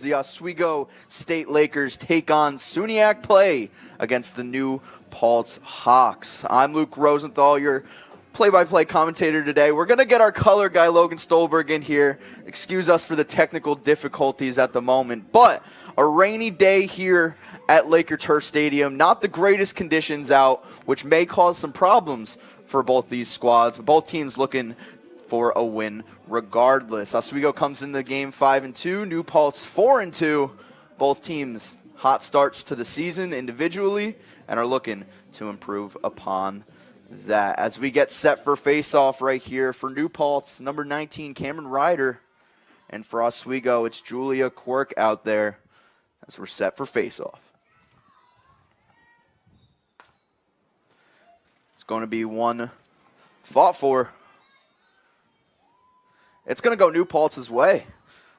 The Oswego State Lakers take on SUNY play against the new Paltz Hawks. I'm Luke Rosenthal, your play-by-play commentator today. We're going to get our color guy, Logan Stolberg, in here. Excuse us for the technical difficulties at the moment. But a rainy day here at Laker Turf Stadium. Not the greatest conditions out, which may cause some problems for both these squads. Both teams looking for a win regardless. Oswego comes into the game 5-2, New Paltz 4-2. Both teams hot starts to the season individually and are looking to improve upon that. As we get set for face-off right here for New Paltz, number 19, Cameron Ryder. And for Oswego, it's Julia Quirk out there as we're set for face-off. It's going to be one fought for. It's going to go New Paltz's way.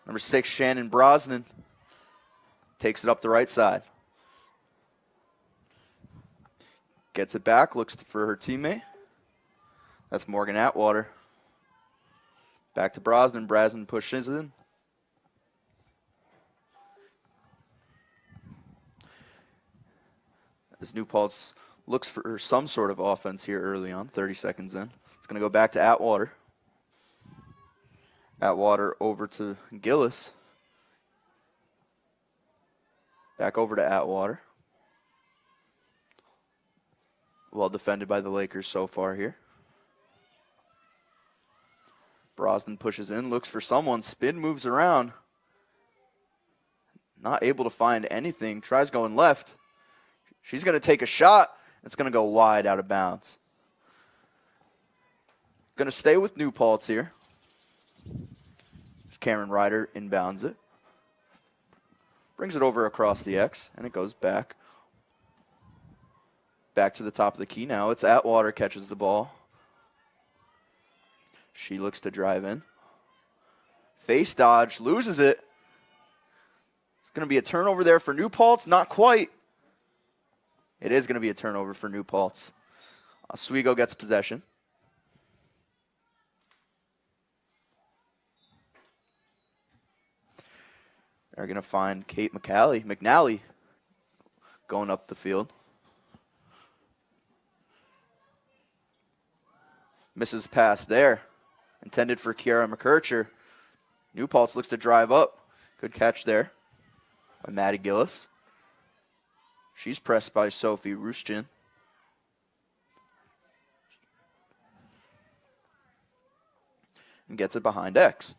Number 6, Shannon Brosnan, takes it up the right side. Gets it back, looks for her teammate. That's Morgan Atwater. Back to Brosnan. Brosnan pushes in. As New Paltz looks for some sort of offense here early on, 30 seconds in. It's going to go back to Atwater. Atwater over to Gillis. Back over to Atwater. Well defended by the Lakers so far here. Brosnan pushes in, looks for someone, spin moves around. Not able to find anything, tries going left. She's going to take a shot. It's going to go wide out of bounds. Going to stay with New Paltz here. Cameron Ryder inbounds it. Brings it over across the X, and it goes back. Back to the top of the key now. It's Atwater catches the ball. She looks to drive in. Face dodge, loses it. It's going to be a turnover there for New Paltz. Not quite. It is going to be a turnover for New Paltz. Oswego gets possession. They're going to find Kate McNally going up the field. Misses pass there. Intended for Kiara McKercher. New Paltz looks to drive up. Good catch there by Maddie Gillis. She's pressed by Sophie Rushchin. And gets it behind X.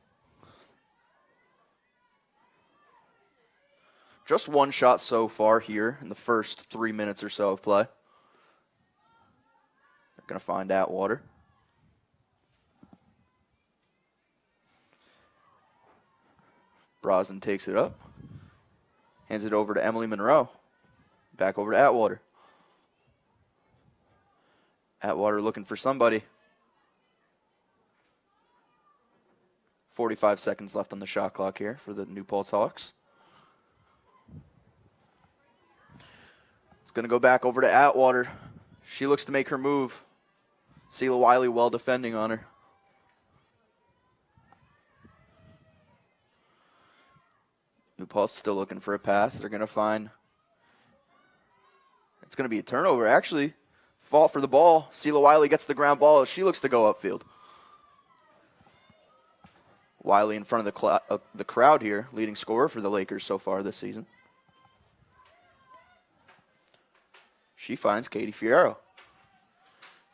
Just one shot so far here in the first 3 minutes or so of play. They're going to find Atwater. Brosnan takes it up. Hands it over to Emily Monroe. Back over to Atwater. Atwater looking for somebody. 45 seconds left on the shot clock here for the New Paltz Hawks. Going to go back over to Atwater. She looks to make her move. Sela Wiley well defending on her. New Paltz still looking for a pass. They're going to find. It's going to be a turnover, actually. Fault for the ball. Sela Wiley gets the ground ball. She looks to go upfield. Wiley in front of the crowd here, leading scorer for the Lakers so far this season. She finds Katie Fierro.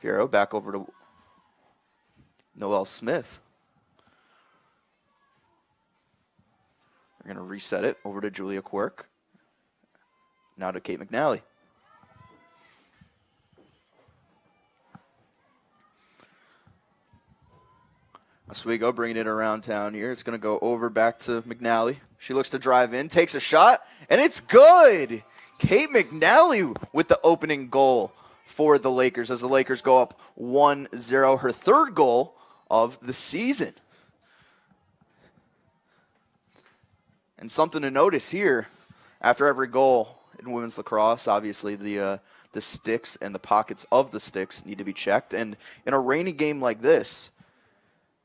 Fierro back over to Noelle Smith. We're going to reset it over to Julia Quirk. Now to Kate McNally. Oswego bringing it around town here. It's going to go over back to McNally. She looks to drive in, takes a shot, and it's good! Kate McNally with the opening goal for the Lakers as the Lakers go up 1-0, her third goal of the season. And something to notice here, after every goal in women's lacrosse, obviously the sticks and the pockets of the sticks need to be checked. And in a rainy game like this,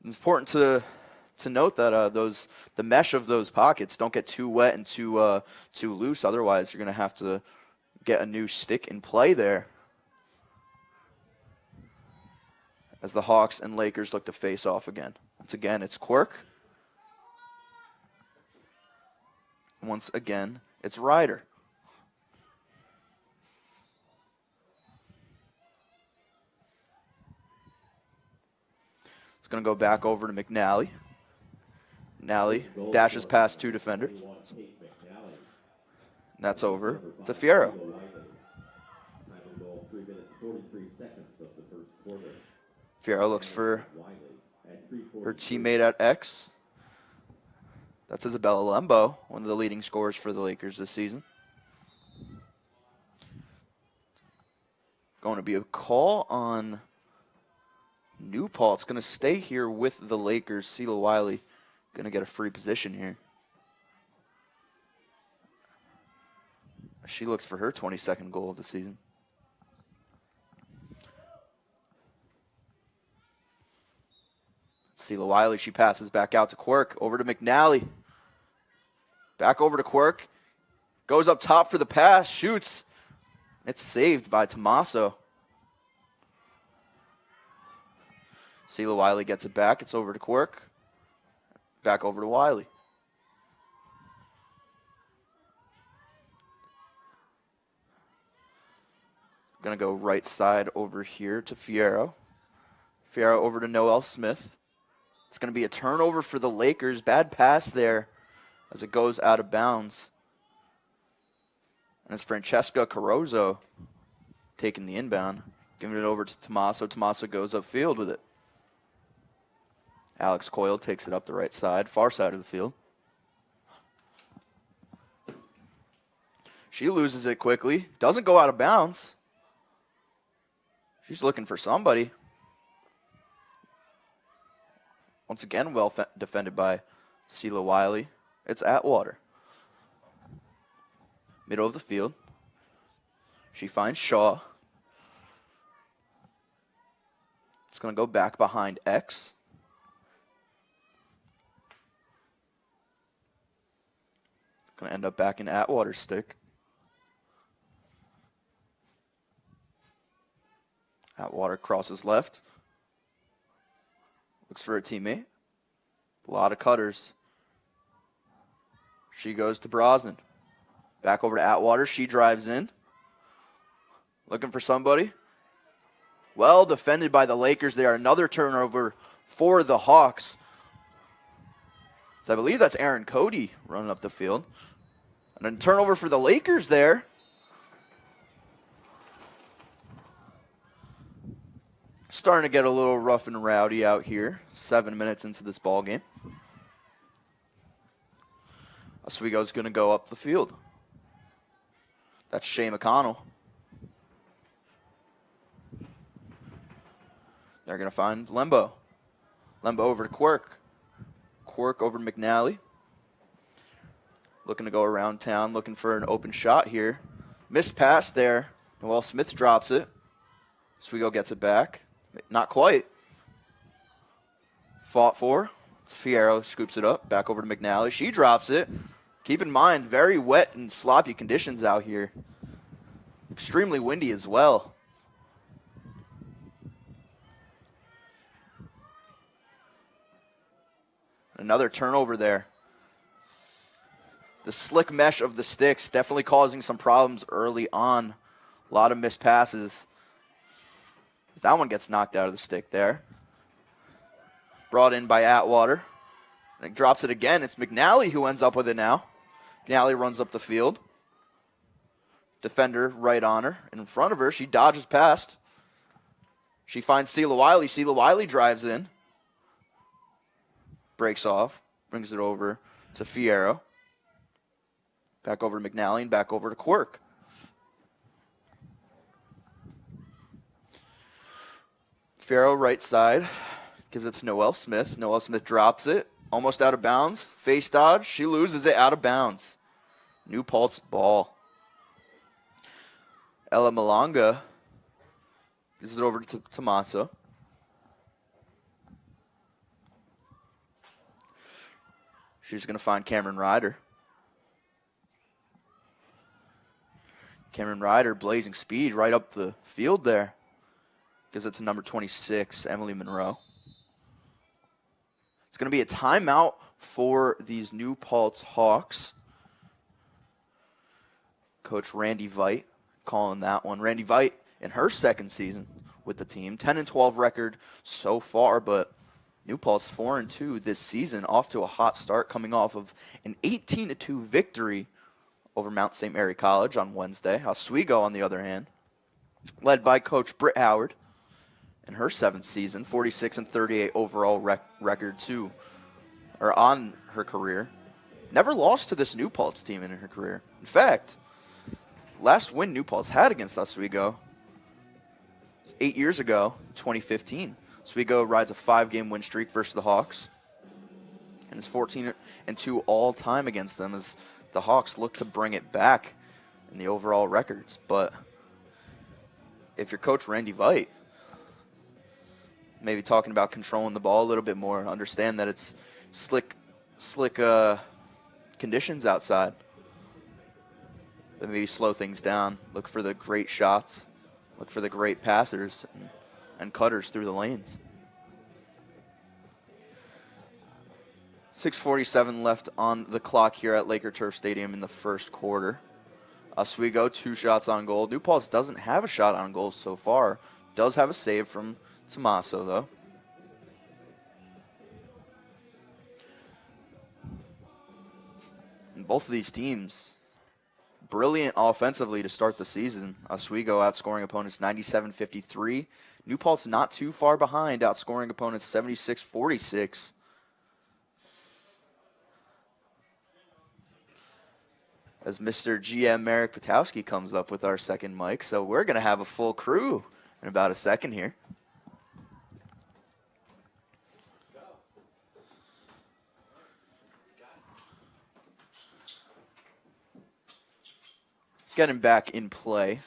it's important to note that the mesh of those pockets don't get too wet and too loose. Otherwise, you're going to have to get a new stick in play there. As the Hawks and Lakers look to face off again. Once again, it's Quirk. Once again, it's Ryder. It's going to go back over to McNally. McNally dashes past 2 defenders. And that's over to Fierro. Fierro looks for her teammate at X. That's Isabella Lembo, one of the leading scorers for the Lakers this season. Going to be a call on New Paltz. It's going to stay here with the Lakers. Sela Wiley going to get a free position here. She looks for her 22nd goal of the season. Sela Wiley, she passes back out to Quirk, over to McNally. Back over to Quirk. Goes up top for the pass, shoots. It's saved by Tommaso. Sela Wiley gets it back. It's over to Quirk. Back over to Wiley. Going to go right side over here to Fierro. Fierro over to Noel Smith. It's going to be a turnover for the Lakers. Bad pass there as it goes out of bounds. And it's Francesca Carozzo taking the inbound, giving it over to Tommaso. Tommaso goes upfield with it. Alex Coyle takes it up the right side, far side of the field. She loses it quickly. Doesn't go out of bounds. She's looking for somebody. Once again, well defended by Sela Wiley. It's Atwater. Middle of the field. She finds Shaw. It's going to go back behind X. Going to end up back in Atwater's stick. Atwater crosses left. Looks for a teammate. A lot of cutters. She goes to Brosnan. Back over to Atwater. She drives in. Looking for somebody. Well defended by the Lakers there. Another turnover for the Hawks. So I believe that's Aaron Cody running up the field. And then turnover for the Lakers there. Starting to get a little rough and rowdy out here. 7 minutes into this ball game. Oswego's going to go up the field. That's Shea McConnell. They're going to find Lembo. Lembo over to Quirk. Quirk over to McNally. Looking to go around town, looking for an open shot here. Missed pass there. Noel Smith drops it. Oswego gets it back. Not quite. Fought for. Fierro scoops it up. Back over to McNally. She drops it. Keep in mind, very wet and sloppy conditions out here. Extremely windy as well. Another turnover there. The slick mesh of the sticks definitely causing some problems early on. A lot of missed passes. That one gets knocked out of the stick there. Brought in by Atwater. And it drops it again. It's McNally who ends up with it now. McNally runs up the field. Defender right on her. And in front of her, she dodges past. She finds Sela Wiley. Sela Wiley drives in. Breaks off. Brings it over to Fierro. Back over to McNally and back over to Quirk. Fierro right side. Gives it to Noel Smith. Noel Smith drops it. Almost out of bounds. Face dodge. She loses it out of bounds. New Paltz ball. Ella Malonga gives it over to Tommaso. She's going to find Cameron Ryder. Cameron Ryder, blazing speed right up the field there. Gives it to number 26, Emily Monroe. It's going to be a timeout for these New Paltz Hawks. Coach Randy Veit calling that one. Randy Veit in her second season with the team. 10-12 record so far, but New Paltz 4-2 this season, off to a hot start, coming off of an 18-2 victory over Mount St. Mary College on Wednesday. Oswego, on the other hand, led by Coach Britt Howard in her seventh season, 46-38 overall record too, or on her career. Never lost to this New Paltz team in her career. In fact, last win New Paltz had against Oswego was 8 years ago, 2015. Oswego rides a 5-game win streak versus the Hawks, and is 14-2 all time against them as the Hawks look to bring it back in the overall records. But if you're Coach Randy Veit, maybe talking about controlling the ball a little bit more, understand that it's slick conditions outside. But maybe slow things down, look for the great shots, look for the great passers and cutters through the lanes. 6:47 left on the clock here at Laker Turf Stadium in the first quarter. Oswego, 2 shots on goal. New Paltz doesn't have a shot on goal so far. Does have a save from Tommaso, though. And both of these teams, brilliant offensively to start the season. Oswego outscoring opponents 97-53. New Paltz not too far behind, outscoring opponents 76-46. As Mr. GM Merrick Patowski comes up with our second mic. So we're going to have a full crew in about a second here. Getting back in play.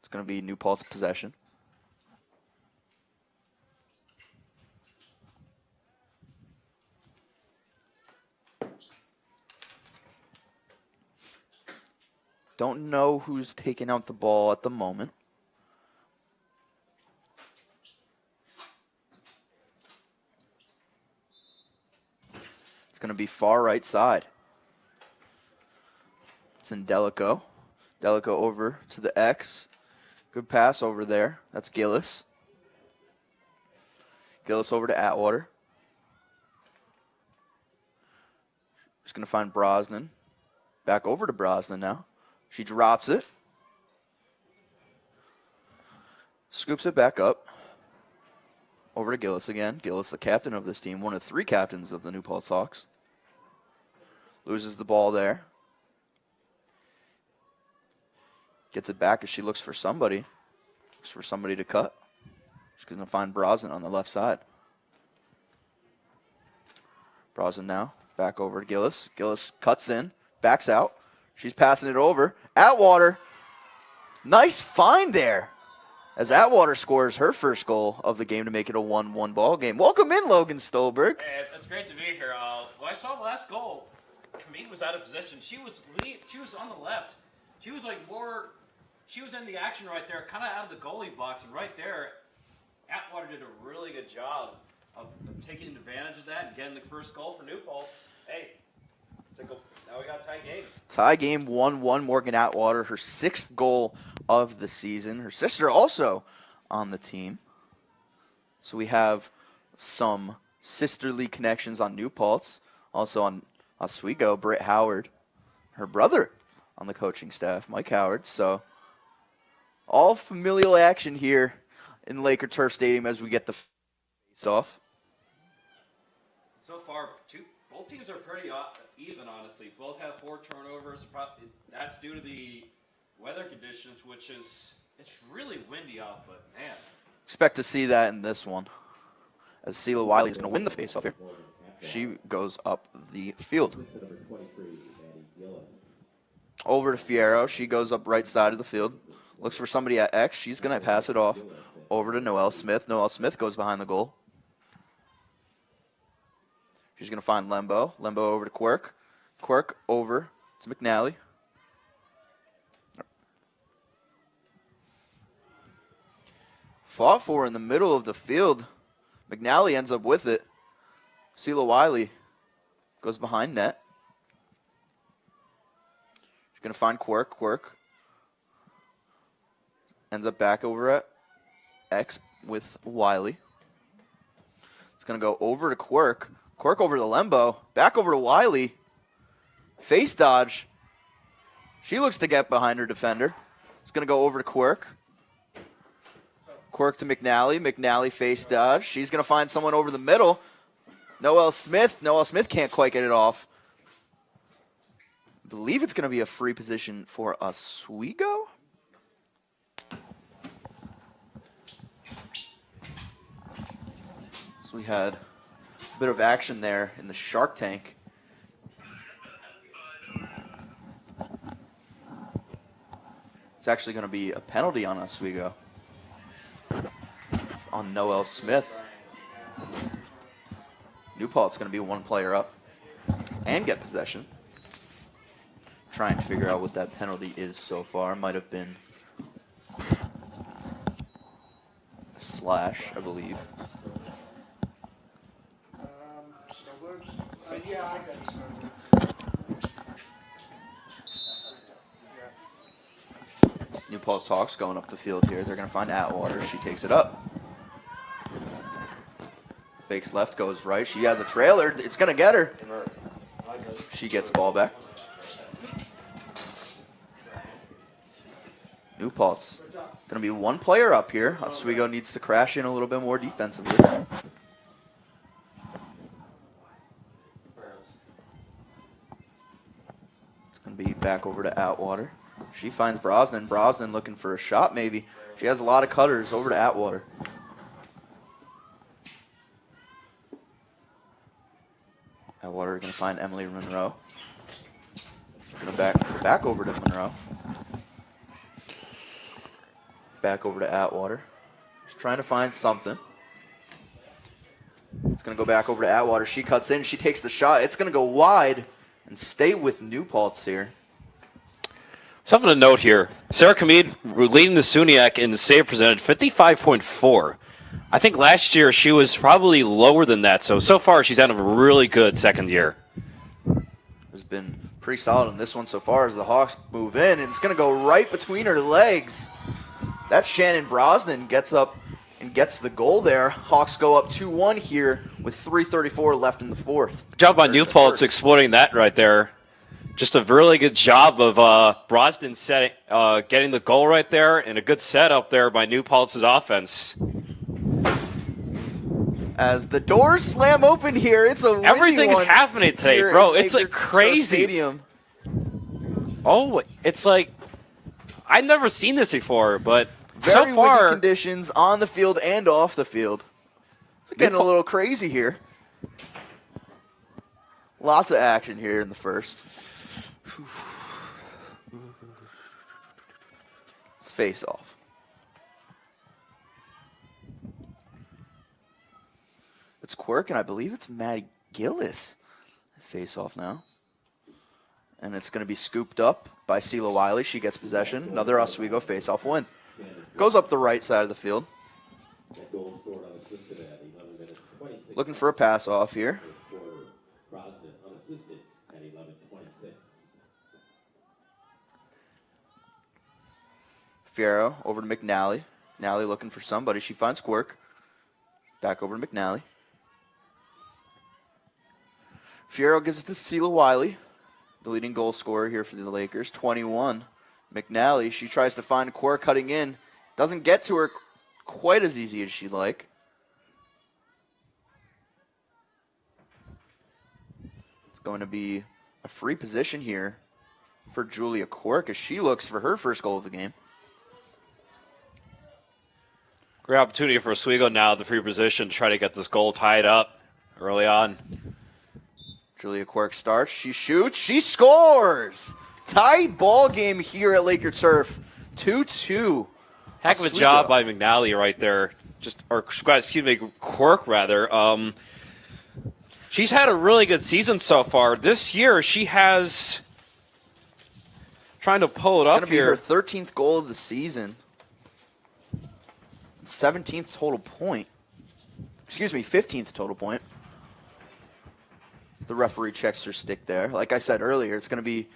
It's going to be New Paltz possession. Don't know who's taking out the ball at the moment. It's going to be far right side. It's in Delico. Delico over to the X. Good pass over there. That's Gillis. Gillis over to Atwater. Just going to find Brosnan. Back over to Brosnan now. She drops it. Scoops it back up. Over to Gillis again. Gillis, the captain of this team. One of 3 captains of the New Paltz Hawks. Loses the ball there. Gets it back as she looks for somebody. Looks for somebody to cut. She's going to find Brosnan on the left side. Brosnan now. Back over to Gillis. Gillis cuts in. Backs out. She's passing it over. Atwater. Nice find there. As Atwater scores her first goal of the game to make it a 1-1 ball game. Welcome in, Logan Stolberg. Hey, it's great to be here. When I saw the last goal, Camille was out of position. She was on the left. She was she was in the action right there, kind of out of the goalie box. And right there, Atwater did a really good job of taking advantage of that and getting the first goal for New Paltz. Hey. Now we got a tie game. Tie game 1-1. Morgan Atwater, her 6th goal of the season. Her sister also on the team. So we have some sisterly connections on New Paltz. Also on Oswego, Britt Howard. Her brother on the coaching staff, Mike Howard. So all familial action here in Laker Turf Stadium as we get the face off. So far, both teams are pretty even, honestly. Both have 4 turnovers. That's due to the weather conditions, which is it's really windy out, but man. Expect to see that in this one. As Sela Wiley is going to win the faceoff here. She goes up the field. Over to Fierro. She goes up right side of the field. Looks for somebody at X. She's going to pass it off over to Noelle Smith. Noelle Smith goes behind the goal. She's going to find Lembo. Lembo over to Quirk. Quirk over to McNally. Fought for in the middle of the field. McNally ends up with it. Sela Wiley goes behind net. She's going to find Quirk. Quirk ends up back over at X with Wiley. It's going to go over to Quirk. Quirk over to Lembo. Back over to Wiley. Face dodge. She looks to get behind her defender. It's going to go over to Quirk. Quirk to McNally. McNally face dodge. She's going to find someone over the middle. Noelle Smith. Noelle Smith can't quite get it off. I believe it's going to be a free position for Oswego. So we had a bit of action there in the Shark Tank. It's actually going to be a penalty on Oswego. On Noelle Smith. New Paltz going to be one player up and get possession. Trying to figure out what that penalty is so far. Might have been a slash, I believe. Yeah, I got snowboard. New Paltz Hawks going up the field here. They're going to find Atwater. She takes it up. Fakes left, goes right. She has a trailer. It's going to get her. She gets the ball back. New Paltz. Going to be one player up here. Oswego needs to crash in a little bit more defensively. It's going to be back over to Atwater. She finds Brosnan. Brosnan looking for a shot maybe. She has a lot of cutters. Over to Atwater. Atwater going to find Emily Monroe. Going to back over to Monroe. Back over to Atwater. She's trying to find something. It's going to go back over to Atwater. She cuts in. She takes the shot. It's going to go wide and stay with New Paltz here. Something to note here. Sarah Kamid leading the SUNY in the save percentage, 55.4. I think last year she was probably lower than that. So far she's had a really good second year. Has been pretty solid in this one so far as the Hawks move in. And it's going to go right between her legs. That's Shannon Brosnan gets up and gets the goal there. Hawks go up 2-1 here with 3:34 left in the fourth. Good job by New Paltz exploiting that right there. Just a really good job of Brosnan getting the goal right there, and a good setup there by New Paltz's offense. As the doors slam open here, it's a everything's happening today, bro. It's like crazy. Stadium. Oh, it's like I've never seen this before, but very so far windy conditions on the field and off the field. It's getting a little crazy here. Lots of action here in the first. It's face off. It's Quirk, and I believe it's Maddie Gillis. Face off now. And it's going to be scooped up by Sela Wiley. She gets possession. Another Oswego face-off win. Goes up the right side of the field. Looking for a pass-off here. Fierro over to McNally. McNally looking for somebody. She finds Quirk. Back over to McNally. Fierro gives it to Sela Wiley, the leading goal scorer here for the Lakers, 21. McNally, she tries to find Quirk cutting in. Doesn't get to her quite as easy as she'd like. It's going to be a free position here for Julia Quirk as she looks for her first goal of the game. Great opportunity for Oswego now, the free position, to try to get this goal tied up early on. Julia Quirk starts. She shoots. She scores. Tied ball game here at Laker Turf. 2-2. Heck of a job by McNally right there. Quirk rather. She's had a really good season so far. This year, she has. Trying to pull it up Going to be here. her 13th goal of the season. 17th total point. Excuse me, 15th total point. The referee checks her stick there. Like I said earlier, it's going to be,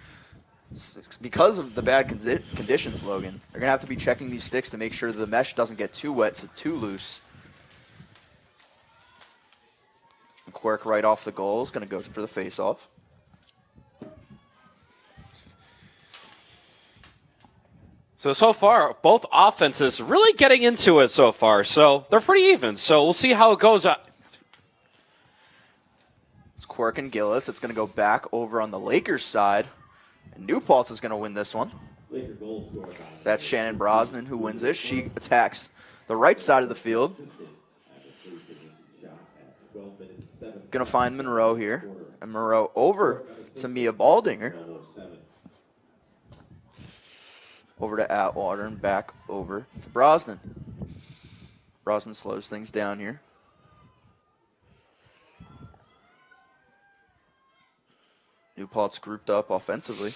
because of the bad conditions, Logan, they're going to have to be checking these sticks to make sure the mesh doesn't get too wet, so too loose. And Quirk right off the goal is going to go for the face-off. So far, both offenses really getting into it so far. So they're pretty even. So we'll see how it goes. It's Quirk and Gillis. It's going to go back over on the Lakers side. And New Paltz is going to win this one. That's Shannon Brosnan who wins this. She attacks the right side of the field. Going to find Monroe here. And Monroe over to Mia Baldinger. Over to Atwater and back over to Brosnan. Brosnan slows things down here. New Paltz grouped up offensively.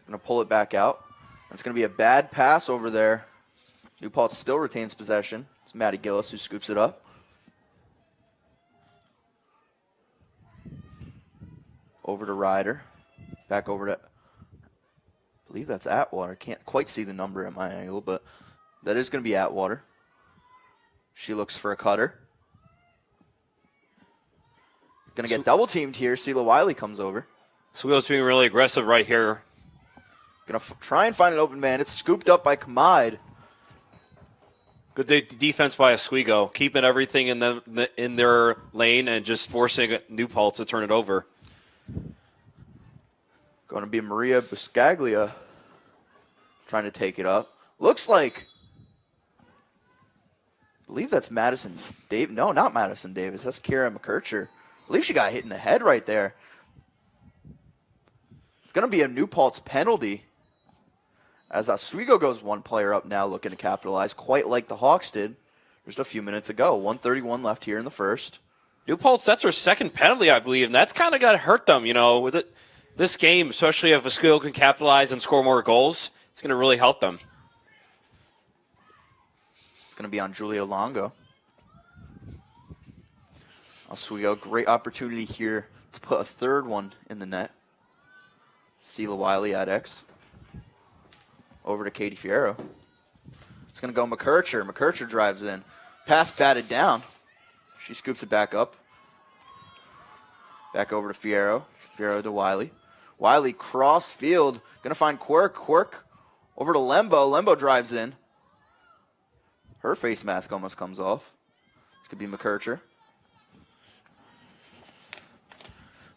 Going to pull it back out. It's going to be a bad pass over there. New Paltz still retains possession. It's Maddie Gillis who scoops it up. Over to Ryder. Back over to... I believe that's Atwater. Can't quite see the number at my angle, but that is going to be Atwater. She looks for a cutter. Going to get double teamed here. Sela Wiley comes over. Oswego's being really aggressive right here. Going to try and find an open man. It's scooped up by Kamide. Good defense by Oswego, keeping everything in their lane and just forcing New Paltz to turn it over. Going to be Maria Buscaglia trying to take it up. Looks like, I believe that's Madison Davis. No, not Madison Davis. That's Kira McKercher. I believe she got hit in the head right there. It's going to be a New Paltz penalty as Oswego goes one player up now looking to capitalize, quite like the Hawks did just a few minutes ago. 1:31 left here in the first. New Paltz, that's her second penalty, I believe, and that's kind of got to hurt them, with it. This game, especially if Oswego can capitalize and score more goals, it's going to really help them. It's going to be on Julia Longo. Oswego, great opportunity here to put a third one in the net. Sela Wiley at X. Over to Katie Fierro. It's going to go McKercher. McKercher drives in. Pass batted down. She scoops it back up. Back over to Fierro. Fierro to Wiley. Wiley cross field. Going to find Quirk. Quirk over to Lembo. Lembo drives in. Her face mask almost comes off. This could be McKercher.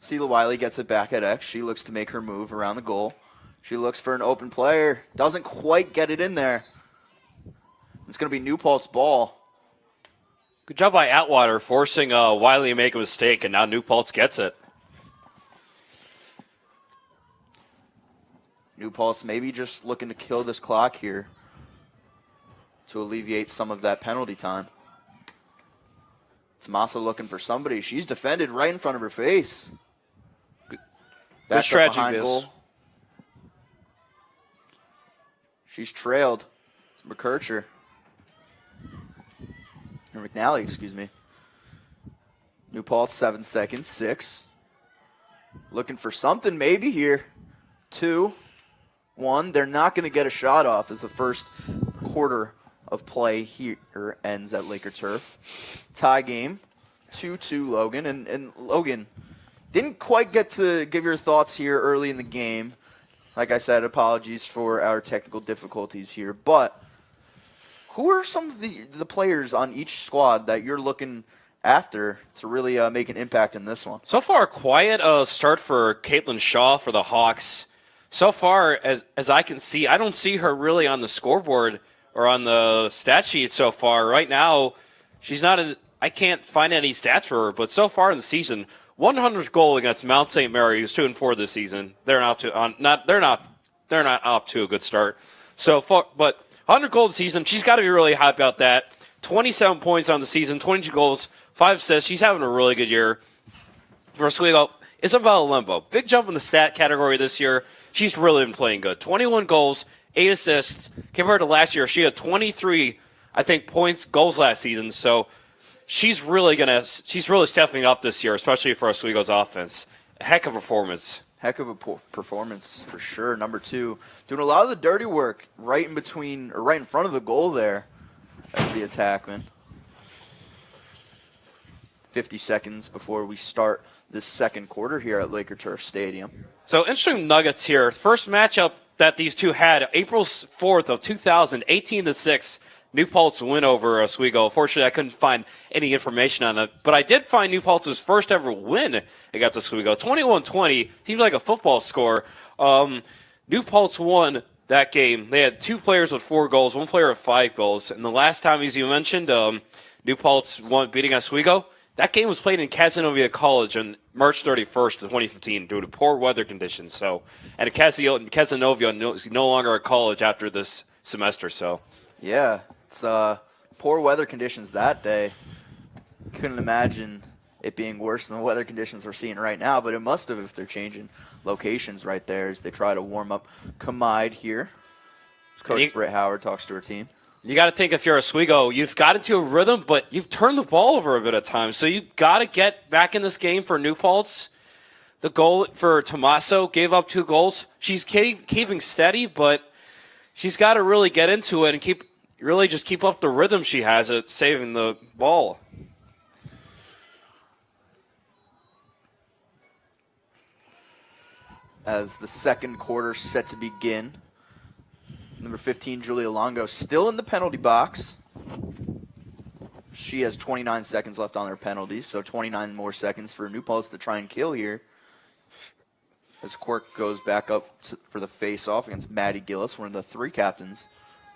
Sela Wiley gets it back at X. She looks to make her move around the goal. She looks for an open player. Doesn't quite get it in there. It's going to be New Paltz ball. Good job by Atwater forcing Wiley to make a mistake, and now New Paltz gets it. New Paltz maybe just looking to kill this clock here to alleviate some of that penalty time. Tommaso looking for somebody. She's defended right in front of her face. Good strategy, behind Biz. goal. She's trailed. It's McKercher. Or McNally, excuse me. New Paltz, 7 seconds, 6. Looking for something maybe here. 2, 1. They're not going to get a shot off as the first quarter of play here ends at Laker Turf. Tie game, 2-2 Logan. And Logan, didn't quite get to give your thoughts here early in the game. Like I said, apologies for our technical difficulties here. But who are some of the players on each squad that you're looking after to really make an impact in this one? So far, a quiet start for Caitlin Shaw for the Hawks. So far, as I can see, I don't see her really on the scoreboard or on the stat sheet so far. Right now, she's not in. I can't find any stats for her, but so far in the season, 100th goal against Mount St. Mary, who's 2-4 this season. They're not off to a good start. So far, but 100 goal this season, she's got to be really happy about that. 27 points on the season, 22 goals, 5 assists. She's having a really good year. for Oswego, Isabella Lembo. Big jump in the stat category this year. She's really been playing good. 21 goals, 8 assists. Compared to last year, she had 23, I think, goals last season. So she's really stepping up this year, especially for Oswego's offense. A heck of a performance. Heck of a performance for sure. Number 2, doing a lot of the dirty work right in front of the goal there as the attackman. 50 seconds before we start this second quarter here at Laker Turf Stadium. So interesting nuggets here. First matchup that these two had, April 4th of 2000, 18-6. New Paltz win over Oswego. Unfortunately, I couldn't find any information on it, but I did find New Paltz's first ever win against Oswego. 21-20, seems like a football score. New Paltz won that game. They had 2 players with 4 goals, 1 player with 5 goals. And the last time, as you mentioned, New Paltz won beating Oswego. That game was played in Casanova College on March 31st of 2015 due to poor weather conditions. So, and Casanova is no longer a college after this semester. So, yeah, it's poor weather conditions that day. Couldn't imagine it being worse than the weather conditions we're seeing right now, but it must have if they're changing locations right there as they try to warm up Kamide here. Coach Britt Howard talks to her team. You got to think if you're Oswego, you've got into a rhythm, but you've turned the ball over a bit of times. So you've got to get back in this game for New Paltz. The goal for Tommaso gave up 2 goals. She's keeping steady, but she's got to really get into it and keep up the rhythm she has at saving the ball. As the second quarter set to begin. Number 15, Julia Longo, still in the penalty box. She has 29 seconds left on her penalty, so 29 more seconds for New Paltz to try and kill here. As Quirk goes back up for the face-off against Maddie Gillis, one of the 3 captains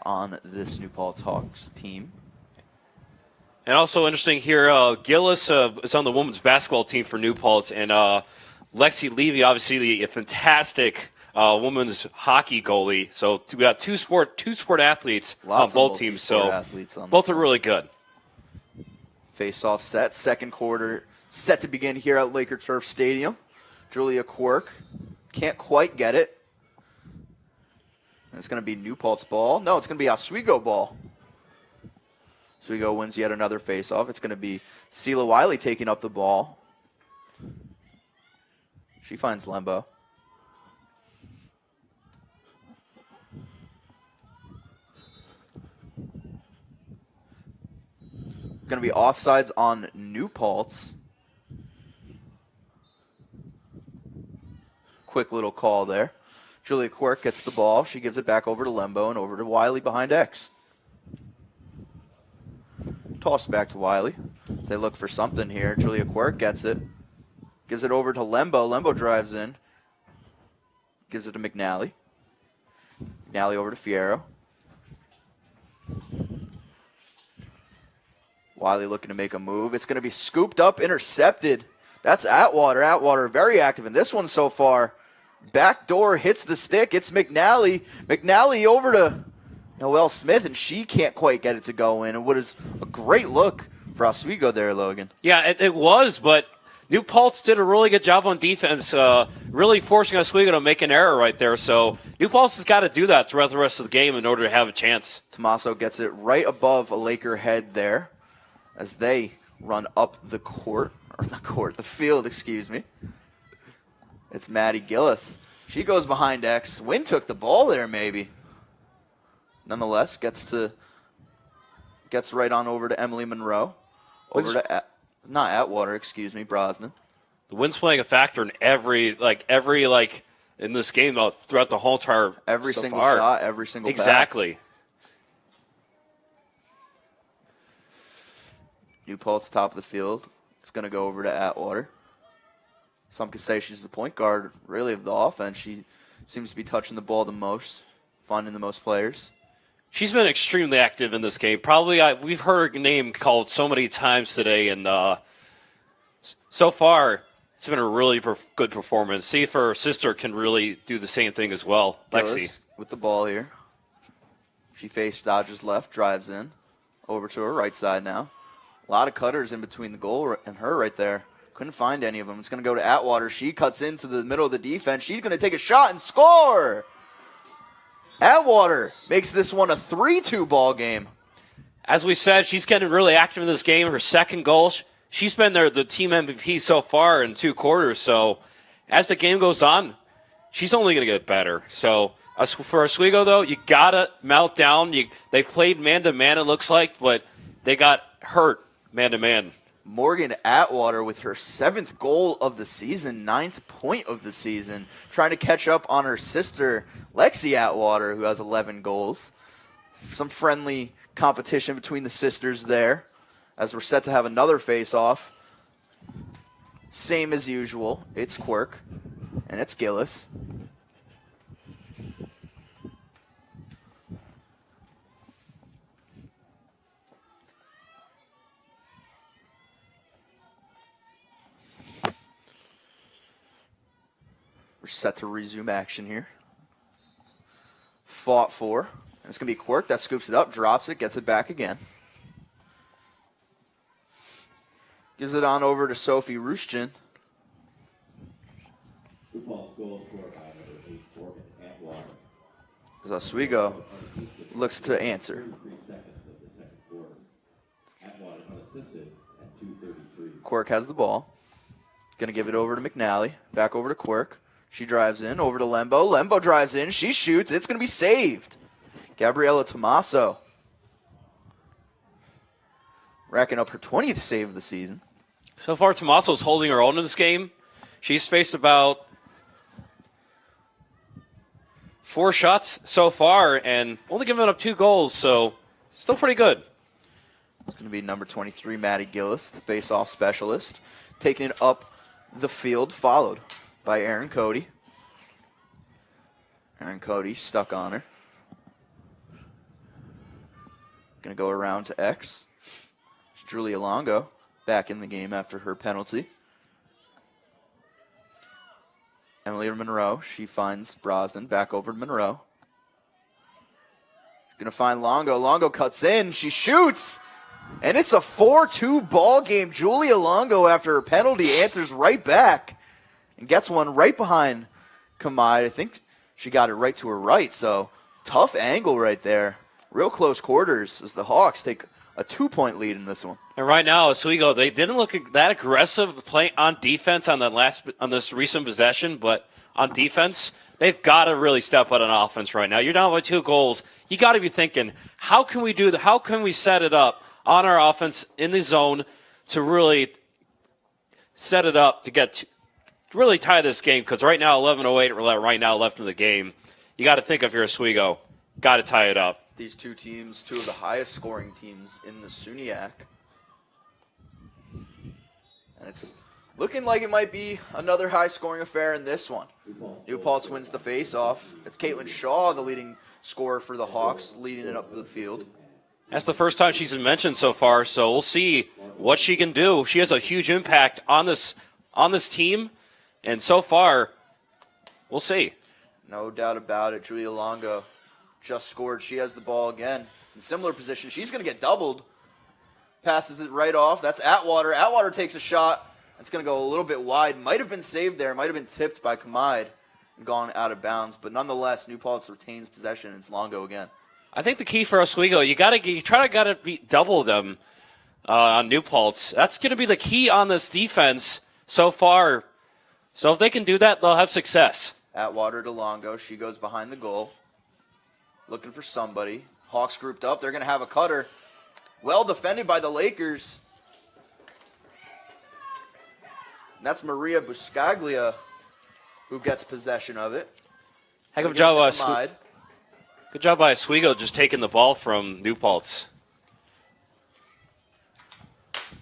on this New Paltz Hawks team. And also interesting here, Gillis is on the women's basketball team for New Paltz, and Lexi Levy, obviously a fantastic women's hockey goalie. So we got two sport athletes on both teams. So both are really good. Face-off set, second quarter set to begin here at Laker Turf Stadium. Julia Quirk can't quite get it. It's going to be New Paltz ball. No, it's going to be Oswego ball. Oswego wins yet another face-off. It's going to be Sela Wiley taking up the ball. She finds Lembo. Going to be offsides on New Paltz. Quick little call there. Julia Quirk gets the ball. She gives it back over to Lembo and over to Wiley behind X. Toss back to Wiley. They look for something here. Julia Quirk gets it. Gives it over to Lembo. Lembo drives in. Gives it to McNally. McNally over to Fierro. Wiley looking to make a move. It's going to be scooped up, intercepted. That's Atwater. Atwater very active in this one so far. Backdoor hits the stick. It's McNally. McNally over to Noelle Smith, and she can't quite get it to go in. And what is a great look for Oswego there, Logan. Yeah, it was, but New Paltz did a really good job on defense, really forcing Oswego to make an error right there. So New Paltz has got to do that throughout the rest of the game in order to have a chance. Tommaso gets it right above a Laker head there as they run up the field, excuse me. It's Maddie Gillis. She goes behind X. Wynn took the ball there, maybe. Nonetheless, gets right on over to Emily Monroe. Not Atwater, excuse me, Brosnan. The wind's playing a factor in every in this game throughout the whole entire every so single far. shot, every single pass. Exactly. New Paltz top of the field. It's going to go over to Atwater. Some could say she's the point guard, really, of the offense. She seems to be touching the ball the most, finding the most players. She's been extremely active in this game. Probably we've heard her name called so many times today, and so far it's been a really good performance. See if her sister can really do the same thing as well. Lexi with the ball here. She faced Dodgers left, drives in, over to her right side now. A lot of cutters in between the goal and her right there. Couldn't find any of them. It's going to go to Atwater. She cuts into the middle of the defense. She's going to take a shot and score. Atwater makes this one a 3-2 ball game. As we said, she's getting really active in this game. Her second goal, she's been the team MVP so far in 2 quarters. So as the game goes on, she's only going to get better. So for Oswego, though, you got to melt down. They played man-to-man, it looks like, but they got hurt man-to-man. Morgan Atwater with her 7th goal of the season, 9th point of the season, trying to catch up on her sister, Lexi Atwater, who has 11 goals. Some friendly competition between the sisters there, as we're set to have another face-off. Same as usual, it's Quirk, and it's Gillis. We're set to resume action here. Fought for. And it's going to be Quirk that scoops it up, drops it, gets it back again. Gives it on over to Sophie Rushton. As Oswego looks to answer. Quirk has the ball. Going to give it over to McNally. Back over to Quirk. She drives in, over to Lembo. Lembo drives in, she shoots, it's going to be saved. Gabriela Tomaso racking up her 20th save of the season. So far, Tomaso's holding her own in this game. She's faced about 4 shots so far and only giving up 2 goals, so still pretty good. It's going to be number 23, Maddie Gillis, the face-off specialist, taking it up the field, followed by Aaron Cody. Aaron Cody stuck on her. Going to go around to X. It's Julia Longo back in the game after her penalty. Emily Monroe, she finds Brosnan, back over to Monroe. Going to find Longo. Longo cuts in, she shoots, and it's a 4-2 ball game. Julia Longo, after her penalty, answers right back and gets one right behind Kamai. I think she got it right to her right, so tough angle right there. Real close quarters as the Hawks take a 2-point lead in this one. And right now, Oswego, they didn't look that aggressive play on defense on this recent possession, but on defense, they've got to really step up on offense right now. You're down by 2 goals. You got to be thinking, how can we do that? How can we set it up on our offense in the zone to really set it up to get really tie this game? Because right now, 11:08 right now left in the game. You got to think if you're Oswego, got to tie it up. These 2 teams, 2 of the highest scoring teams in the SUNYAC. And it's looking like it might be another high-scoring affair in this one. New Paltz wins the face-off. It's Caitlin Shaw, the leading scorer for the Hawks, leading it up the field. That's the first time she's been mentioned so far, so we'll see what she can do. She has a huge impact on this team, and so far, we'll see. No doubt about it. Julia Longo just scored. She has the ball again. In similar position. She's going to get doubled. Passes it right off. That's Atwater. Atwater takes a shot. It's going to go a little bit wide. Might have been saved there. Might have been tipped by Kamide and gone out of bounds. But nonetheless, New Paltz retains possession. It's Longo again. I think the key for Oswego, you got to beat double them on New Paltz. That's going to be the key on this defense so far. So if they can do that, they'll have success. Atwater to Longo. She goes behind the goal. Looking for somebody. Hawks grouped up. They're going to have a cutter. Well defended by the Lakers. And that's Maria Buscaglia who gets possession of it. Heck of a job by Good job by Oswego just taking the ball from New Paltz.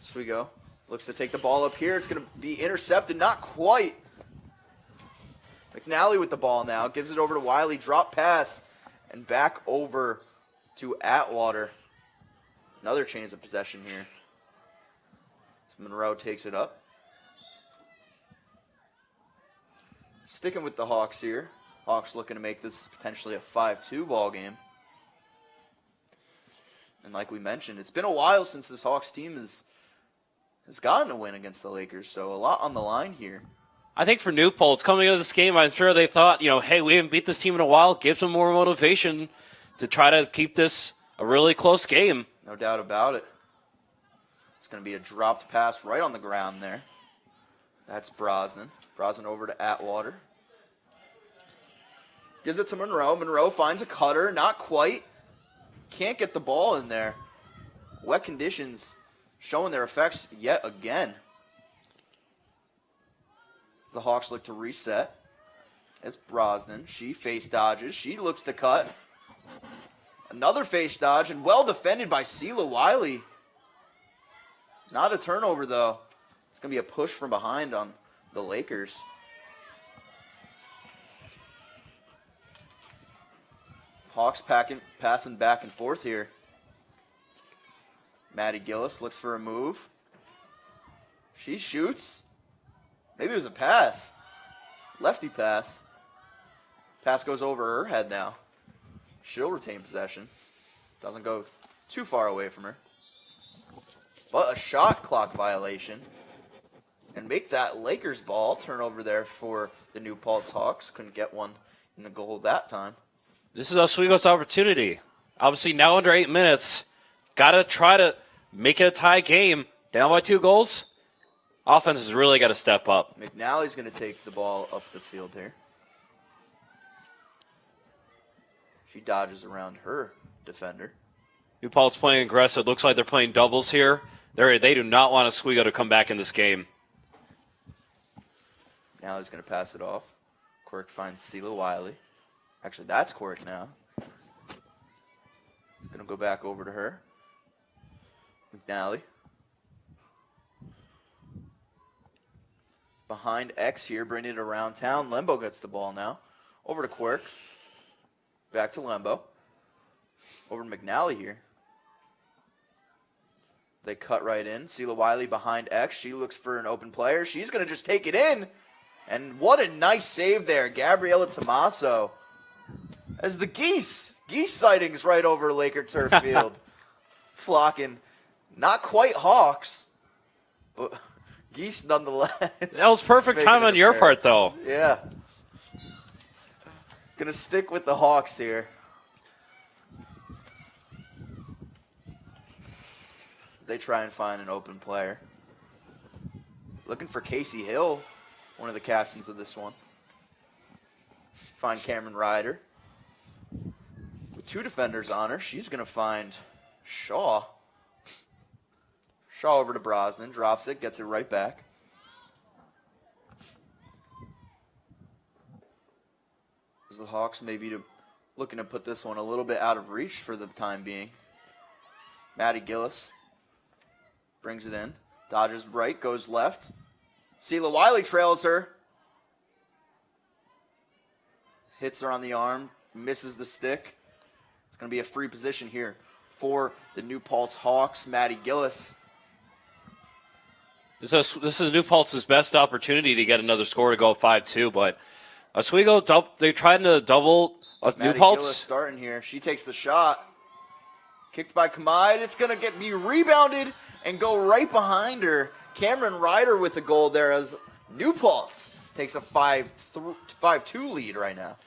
Oswego looks to take the ball up here. It's going to be intercepted. Not quite. McNally with the ball now. Gives it over to Wiley. Drop pass. And back over to Atwater. Another change of possession here. So Monroe takes it up. Sticking with the Hawks here. Hawks looking to make this potentially a 5-2 ball game. And like we mentioned, it's been a while since this Hawks team has has gotten a win against the Lakers, so a lot on the line here. I think for New Paltz, coming into this game, I'm sure they thought, hey, we haven't beat this team in a while. Give them more motivation to try to keep this a really close game. No doubt about it. It's going to be a dropped pass right on the ground there. That's Brosnan. Brosnan over to Atwater. Gives it to Monroe. Monroe finds a cutter. Not quite. Can't get the ball in there. Wet conditions showing their effects yet again. As the Hawks look to reset. It's Brosnan. She face dodges. She looks to cut. Another face dodge, and well defended by Sela Wiley. Not a turnover, though. It's going to be a push from behind on the Lakers. Hawks passing back and forth here. Maddie Gillis looks for a move. She shoots. Maybe it was a pass. Lefty pass. Pass goes over her head now. She'll retain possession. Doesn't go too far away from her. But a shot clock violation. And make that Lakers ball. Turnover there for the New Paltz Hawks. Couldn't get one in the goal that time. This is Oswego's opportunity. Obviously, now under 8 minutes, got to try to make it a tie game. Down by 2 goals. Offense has really got to step up. McNally's going to take the ball up the field here. She dodges around her defender. New Paltz playing aggressive. Looks like they're playing doubles here. They do not want Oswego to come back in this game. McNally's going to pass it off. Quirk finds Sela Wiley. Actually, that's Quirk now. He's going to go back over to her. McNally. Behind X here, bringing it around town. Lembo gets the ball now. Over to Quirk. Back to Lembo. Over to McNally here. They cut right in. Sela Wiley behind X. She looks for an open player. She's going to just take it in. And what a nice save there. Gabriela Tomaso. As the geese sightings right over Laker turf field. Flocking. Not quite Hawks, but geese nonetheless. That was perfect time on your part, though. Yeah. Gonna stick with the Hawks here. They try and find an open player. Looking for Casey Hill, one of the captains of this one. Find Cameron Ryder. With 2 defenders on her, she's gonna find Shaw. Shaw over to Brosnan, drops it, gets it right back. As the Hawks maybe looking to put this one a little bit out of reach for the time being. Maddie Gillis brings it in. Dodges right, goes left. Sela Wiley trails her. Hits her on the arm, misses the stick. It's going to be a free position here for the New Paltz Hawks. Maddie Gillis. This is New Paltz's best opportunity to get another score to go up 5-2, but Oswego, they're trying to double New Paltz. Gillis starting here. She takes the shot. Kicked by Kamide. It's going to be rebounded and go right behind her. Cameron Ryder with the goal there as New Paltz takes a 5-2 lead right now.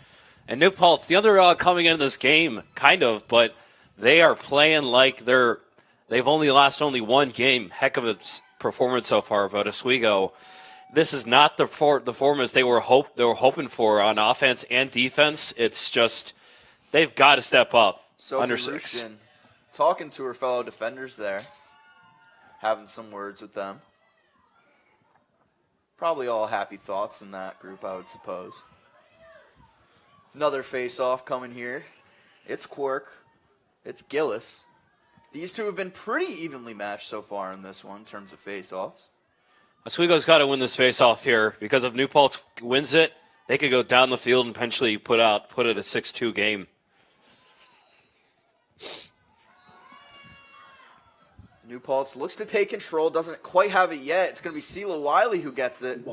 And New Paltz, the other coming into this game, kind of, but they are playing like they've lost only one game. Heck of a performance so far, but Oswego, this is not the performance they were hoping for on offense and defense. It's just they've got to step up. Sophie under 6. Rushton, talking to her fellow defenders there, having some words with them. Probably all happy thoughts in that group, I would suppose. Another face-off coming here. It's Quirk. It's Gillis. These two have been pretty evenly matched so far in this one in terms of face-offs. Oswego's got to win this face-off here because if New Paltz wins it, they could go down the field and potentially put it a 6-2 game. New Paltz looks to take control, doesn't quite have it yet. It's going to be Sela Wiley who gets it.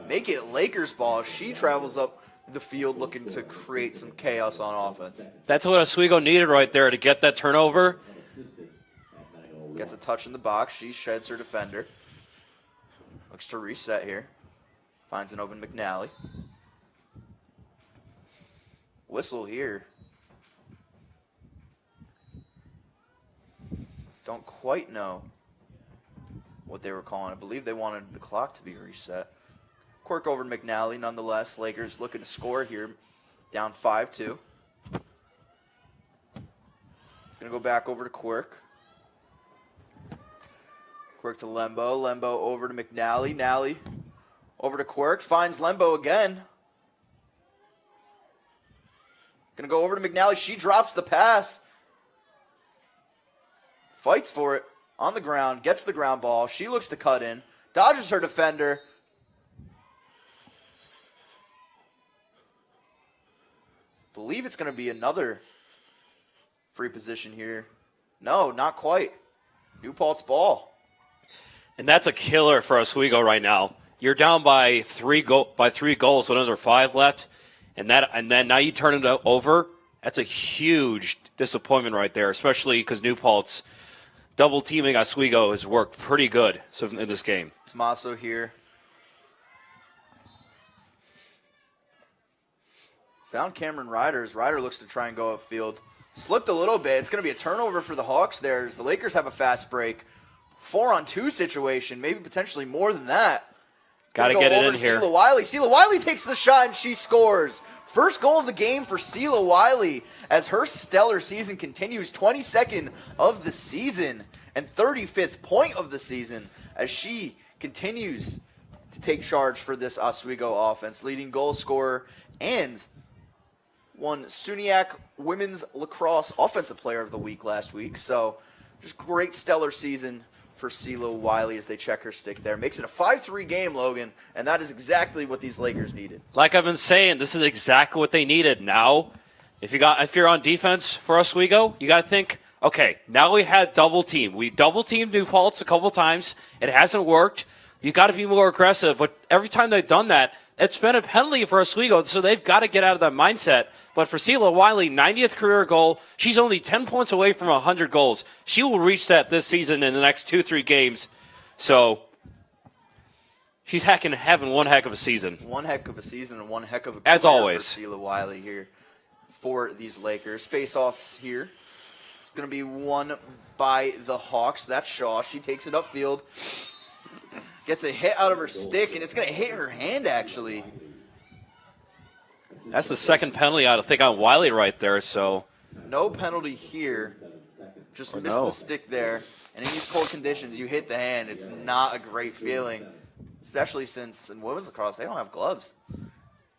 Make it Lakers ball. She travels up the field looking to create some chaos on offense. That's what Oswego needed right there to get that turnover. Gets a touch in the box. She sheds her defender. Looks to reset here. Finds an open McNally. Whistle here. Don't quite know what they were calling. I believe they wanted the clock to be reset. Quirk over McNally nonetheless. Lakers looking to score here. Down 5-2. Gonna go back over to Quirk. Quirk to Lembo. Lembo over to McNally. Nally over to Quirk. Finds Lembo again. Gonna go over to McNally. She drops the pass. Fights for it. On the ground. Gets the ground ball. She looks to cut in. Dodges her defender. Believe it's gonna be another free position here. No, not quite. New Paltz ball. And that's a killer for Oswego right now. You're down by three goals with under 5 left, and then now you turn it over. That's a huge disappointment right there, especially because New Paltz double teaming Oswego has worked pretty good in this game. Tommaso here. Found Cameron Ryder. Ryder looks to try and go upfield. Slipped a little bit. It's going to be a turnover for the Hawks there as the Lakers have a fast break. 4-on-2 situation, maybe potentially more than that. Got to get it in here. Sela Wiley. Sela Wiley takes the shot and she scores. First goal of the game for Sela Wiley as her stellar season continues. 22nd of the season and 35th point of the season as she continues to take charge for this Oswego offense. Leading goal scorer and won SUNY Women's Lacrosse Offensive Player of the Week last week. So just great stellar season for Sela Wiley as they check her stick there. Makes it a 5-3 game, Logan, and that is exactly what these Lakers needed. Like I've been saying, this is exactly what they needed. Now, if you're on defense for Oswego, you got to think, okay, now we had double team. We double teamed New Paltz a couple times. It hasn't worked. You got to be more aggressive. But every time they've done that, it's been a penalty for Oswego, so they've got to get out of that mindset. But for Sela Wiley, 90th career goal, she's only 10 points away from 100 goals. She will reach that this season in the next 2-3 games. So she's having one heck of a season. One heck of a season and one heck of a career as always for Sela Wiley here for these Lakers. Face-offs here. It's going to be won by the Hawks. That's Shaw. She takes it upfield. Gets a hit out of her stick, and it's going to hit her hand, actually. That's the second penalty I think on Wiley right there. So no penalty here. Just missed the stick there. And in these cold conditions, you hit the hand. It's not a great feeling, especially since in women's lacrosse, they don't have gloves.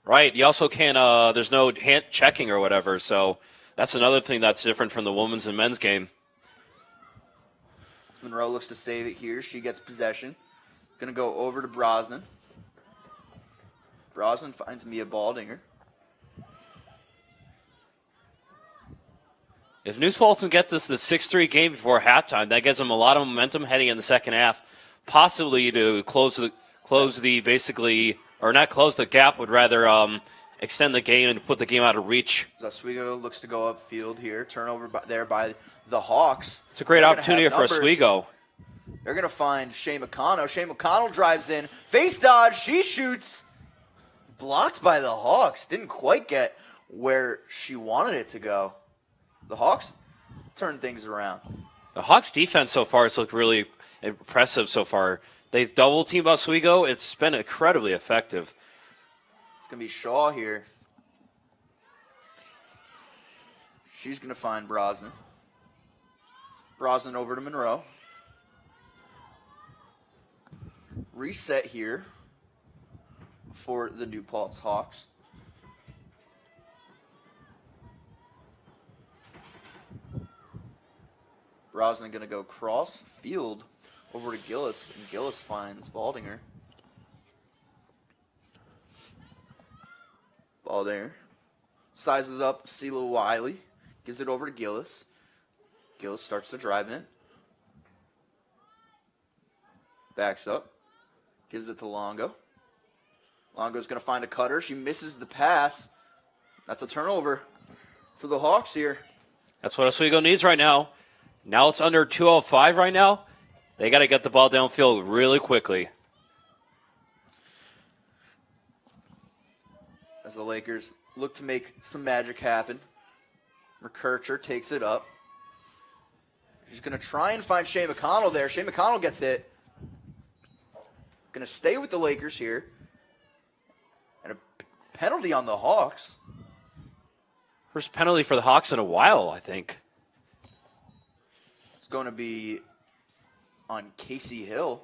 Right. You also can't, there's no hand checking or whatever. So that's another thing that's different from the women's and men's game. Monroe looks to save it here. She gets possession. Going to go over to Brosnan. Brosnan finds Mia Baldinger. If New Paltz can get this the 6-3 game before halftime, that gives them a lot of momentum heading in the second half, possibly to close the basically, or not close the gap, but rather extend the game and put the game out of reach. Oswego looks to go upfield here. Turnover there by the Hawks. It's a great opportunity for Oswego. They're going to find Shea McConnell. Shea McConnell drives in. Face dodge. She shoots. Blocked by the Hawks. Didn't quite get where she wanted it to go. The Hawks turn things around. The Hawks' defense so far has looked really impressive so far. They've double-teamed Oswego. It's been incredibly effective. It's going to be Shaw here. She's going to find Brosnan. Brosnan over to Monroe. Reset here for the New Paltz Hawks. Brosnan going to go cross field over to Gillis, and Gillis finds Baldinger. Baldinger sizes up Sela Wiley, gives it over to Gillis. Gillis starts to drive in. Backs up. Gives it to Longo. Longo's going to find a cutter. She misses the pass. That's a turnover for the Hawks here. That's what Oswego needs right now. Now it's under 2:05 right now. They got to get the ball downfield really quickly. As the Lakers look to make some magic happen. McKercher takes it up. She's going to try and find Shea McConnell there. Shea McConnell gets hit. Going to stay with the Lakers here. And a penalty on the Hawks. First penalty for the Hawks in a while, I think. It's going to be on Casey Hill.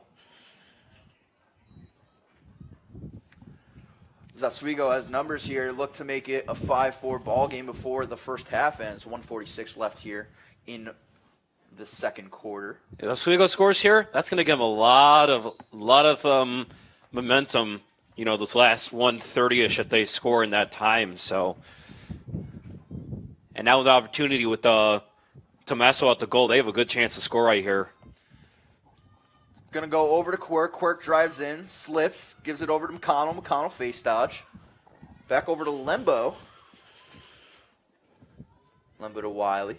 Oswego has numbers here. Look to make it a 5-4 ball game before the first half ends. 1:46 left here in the second quarter. If Oswego scores here, that's going to give them a lot of momentum. You know, those last 1:30ish if they score in that time. So, and now with the opportunity with Tommaso at the goal, they have a good chance to score right here. Going to go over to Quirk. Quirk drives in, slips, gives it over to McConnell. McConnell face dodge. Back over to Lembo. Lembo to Wiley.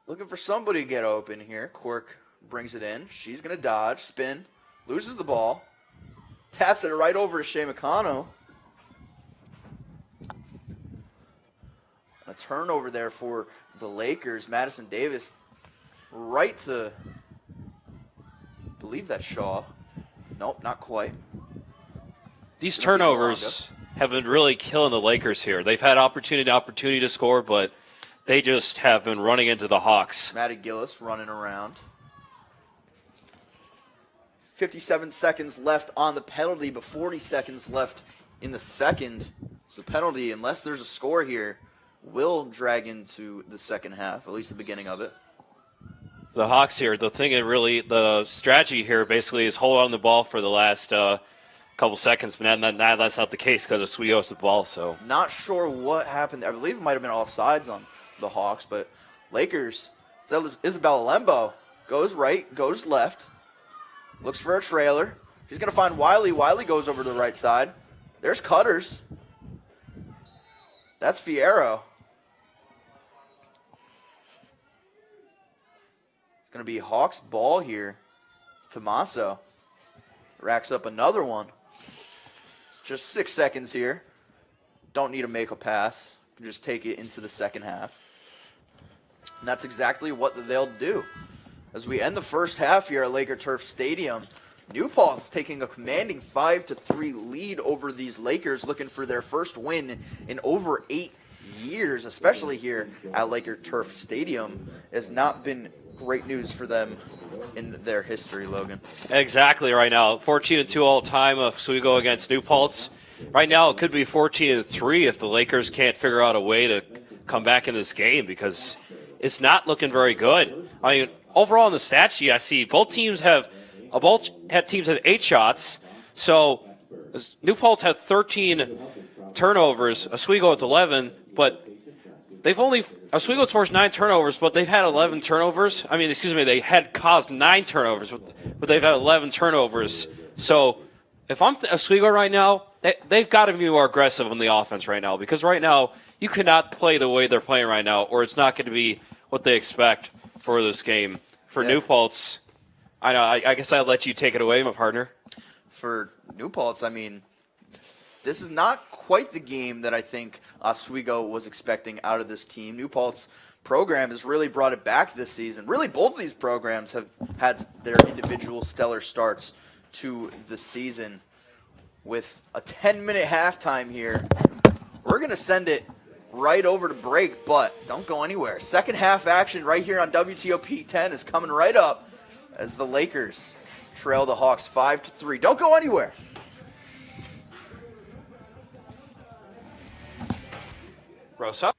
Looking for somebody to get open here. Quirk brings it in. She's going to dodge, spin, loses the ball. Taps it right over to Shea McConnell. A turnover there for the Lakers. Madison Davis right to, I believe that's Shaw. Nope, not quite. These turnovers have been really killing the Lakers here. They've had opportunity to score, but they just have been running into the Hawks. Maddie Gillis running around. 57 seconds left on the penalty, but 40 seconds left in the second. So the penalty, unless there's a score here, will drag into the second half, at least the beginning of it. The Hawks here, the strategy here basically is hold on the ball for the last couple seconds, but that's not the case because Oswego has the ball. So not sure what happened. I believe it might have been offsides on the Hawks, but Lakers, Isabella Lembo goes right, goes left, looks for a trailer. She's going to find Wiley. Wiley goes over to the right side. There's Cutters. That's Fierro. It's going to be Hawks ball here. It's Tommaso. Racks up another one. It's just 6 seconds here. Don't need to make a pass. You can just take it into the second half. And that's exactly what they'll do. As we end the first half here at Laker Turf Stadium, New Paltz taking a commanding 5-3 lead over these Lakers, looking for their first win in over 8 years, especially here at Laker Turf Stadium. Has not been great news for them in their history, Logan. exactly right now, 14-2 all time if we go against New Paltz. Right now, it could be 14-3 if the Lakers can't figure out a way to come back in this game because it's not looking very good. I mean, overall in the stat sheet, I see both teams have 8 shots. So New Paltz had 13 turnovers, Oswego with 11, but Oswego's forced 9 turnovers, but they've had 11 turnovers. They had caused 9 turnovers, but they've had 11 turnovers. So if I'm Oswego right now, they've got to be more aggressive on the offense right now because right now you cannot play the way they're playing right now or it's not going to be what they expect for this game. For New Paltz, I know. I guess I'll let you take it away, my partner. For New Paltz, this is not quite the game that I think Oswego was expecting out of this team. New Paltz program has really brought it back this season. Really, both of these programs have had their individual stellar starts to the season. With a 10-minute halftime here, we're going to send it right over to break, but don't go anywhere. Second half action right here on WTOP 10 is coming right up as the Lakers trail the Hawks 5-3. Don't go anywhere. Rosa.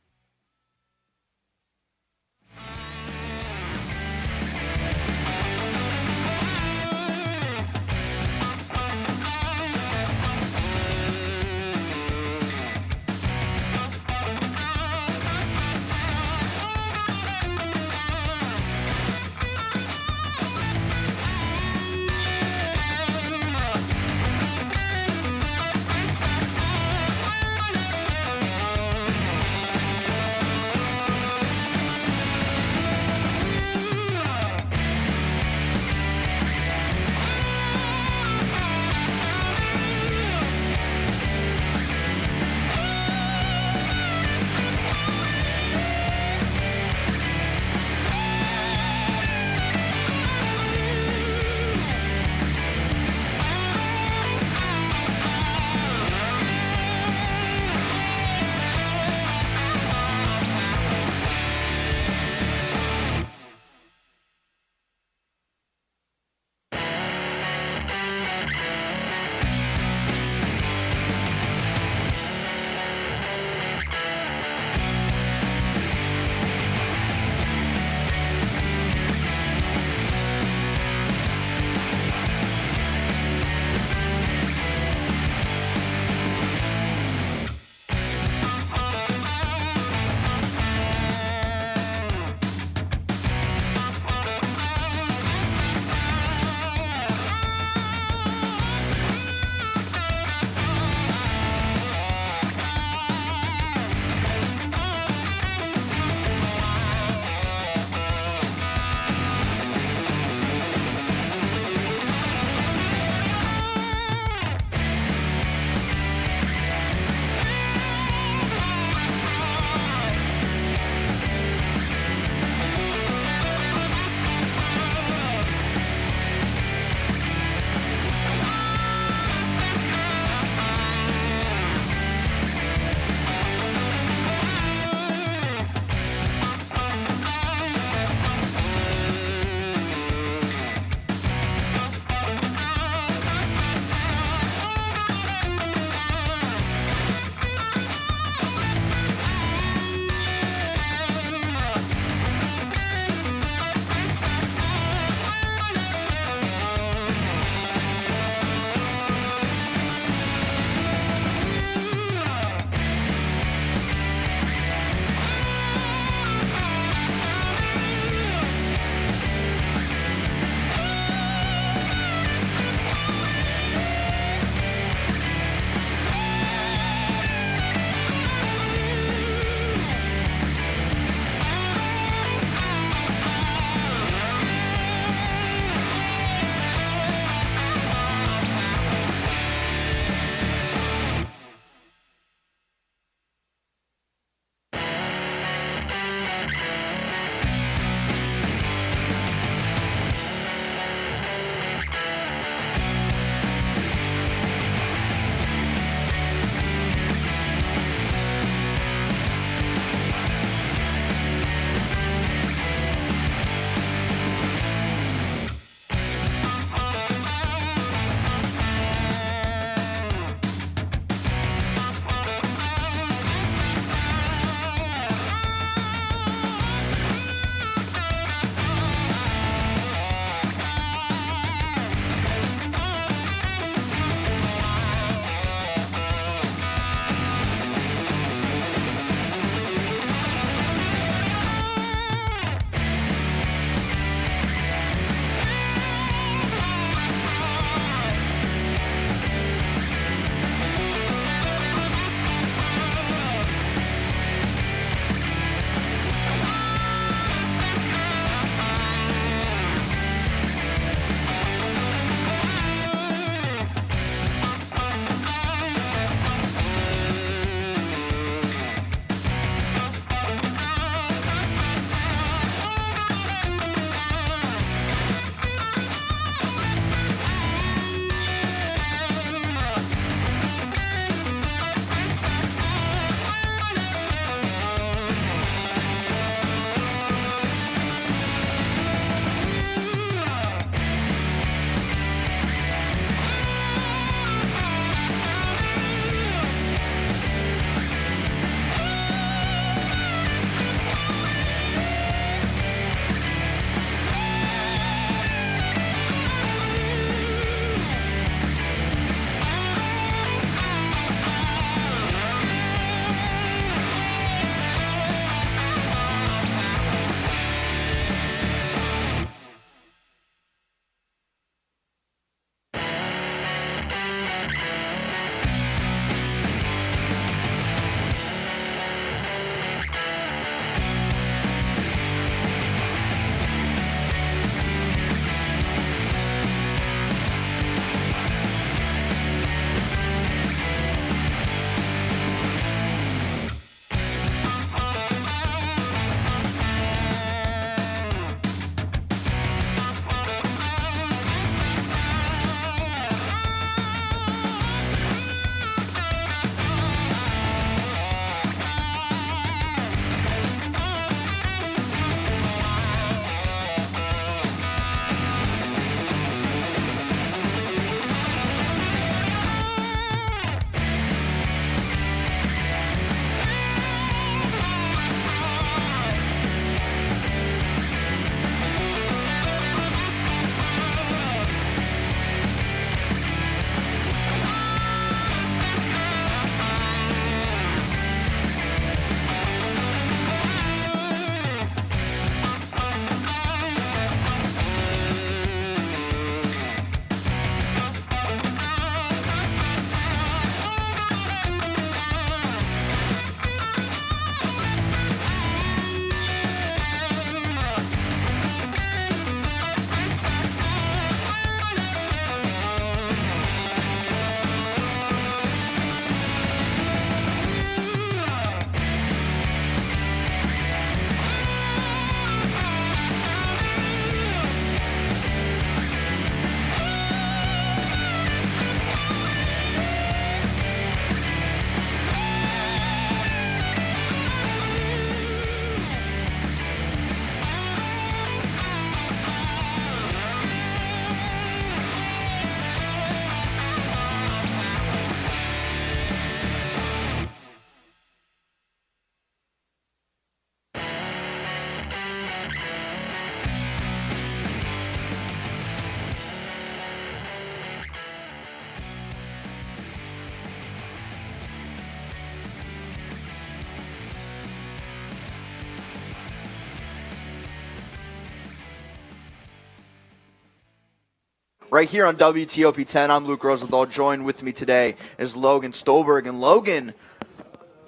right here on WTOP 10. I'm Luke Rosenthal. Joined with me today is Logan Stolberg. And Logan,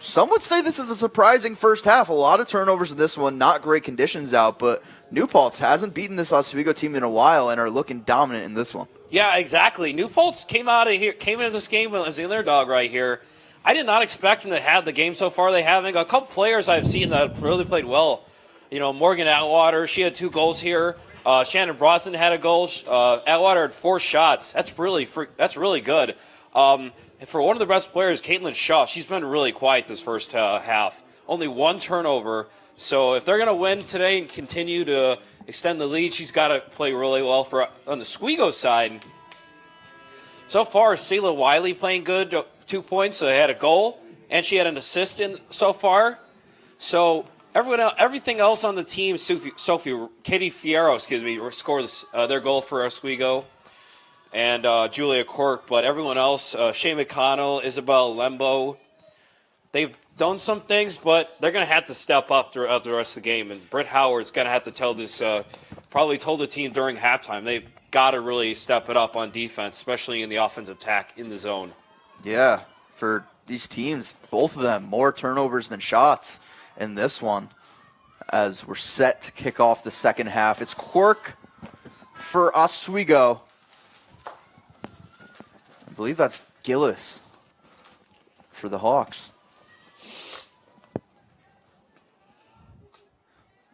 some would say this is a surprising first half. A lot of turnovers in this one, not great conditions out, but New Paltz hasn't beaten this Oswego team in a while and are looking dominant in this one. Yeah, exactly. New Paltz came into this game as the underdog right here. I did not expect them to have the game so far they have. A couple players I've seen that have really played well. You know, Morgan Atwater, she had 2 goals here. Shannon Brosnan had a goal. Atwater had 4 shots. That's really good. For one of the best players, Caitlin Shaw, she's been really quiet this first half. Only 1 turnover. So if they're going to win today and continue to extend the lead, she's got to play really well on the Oswego side. So far, Selah Wiley playing good, 2 points. So they had a goal, and she had an assist so far. So everything else on the team, Katie Fierro, scored their goal for Oswego, and Julia Quirk. But everyone else, Shea McConnell, Isabel Lembo, they've done some things, but they're going to have to step up throughout the rest of the game. And Britt Howard's going to have to probably told the team during halftime, they've got to really step it up on defense, especially in the offensive attack in the zone. Yeah, for these teams, both of them, more turnovers than shots in this one as we're set to kick off the second half. It's Quirk for Oswego. I believe that's Gillis for the Hawks.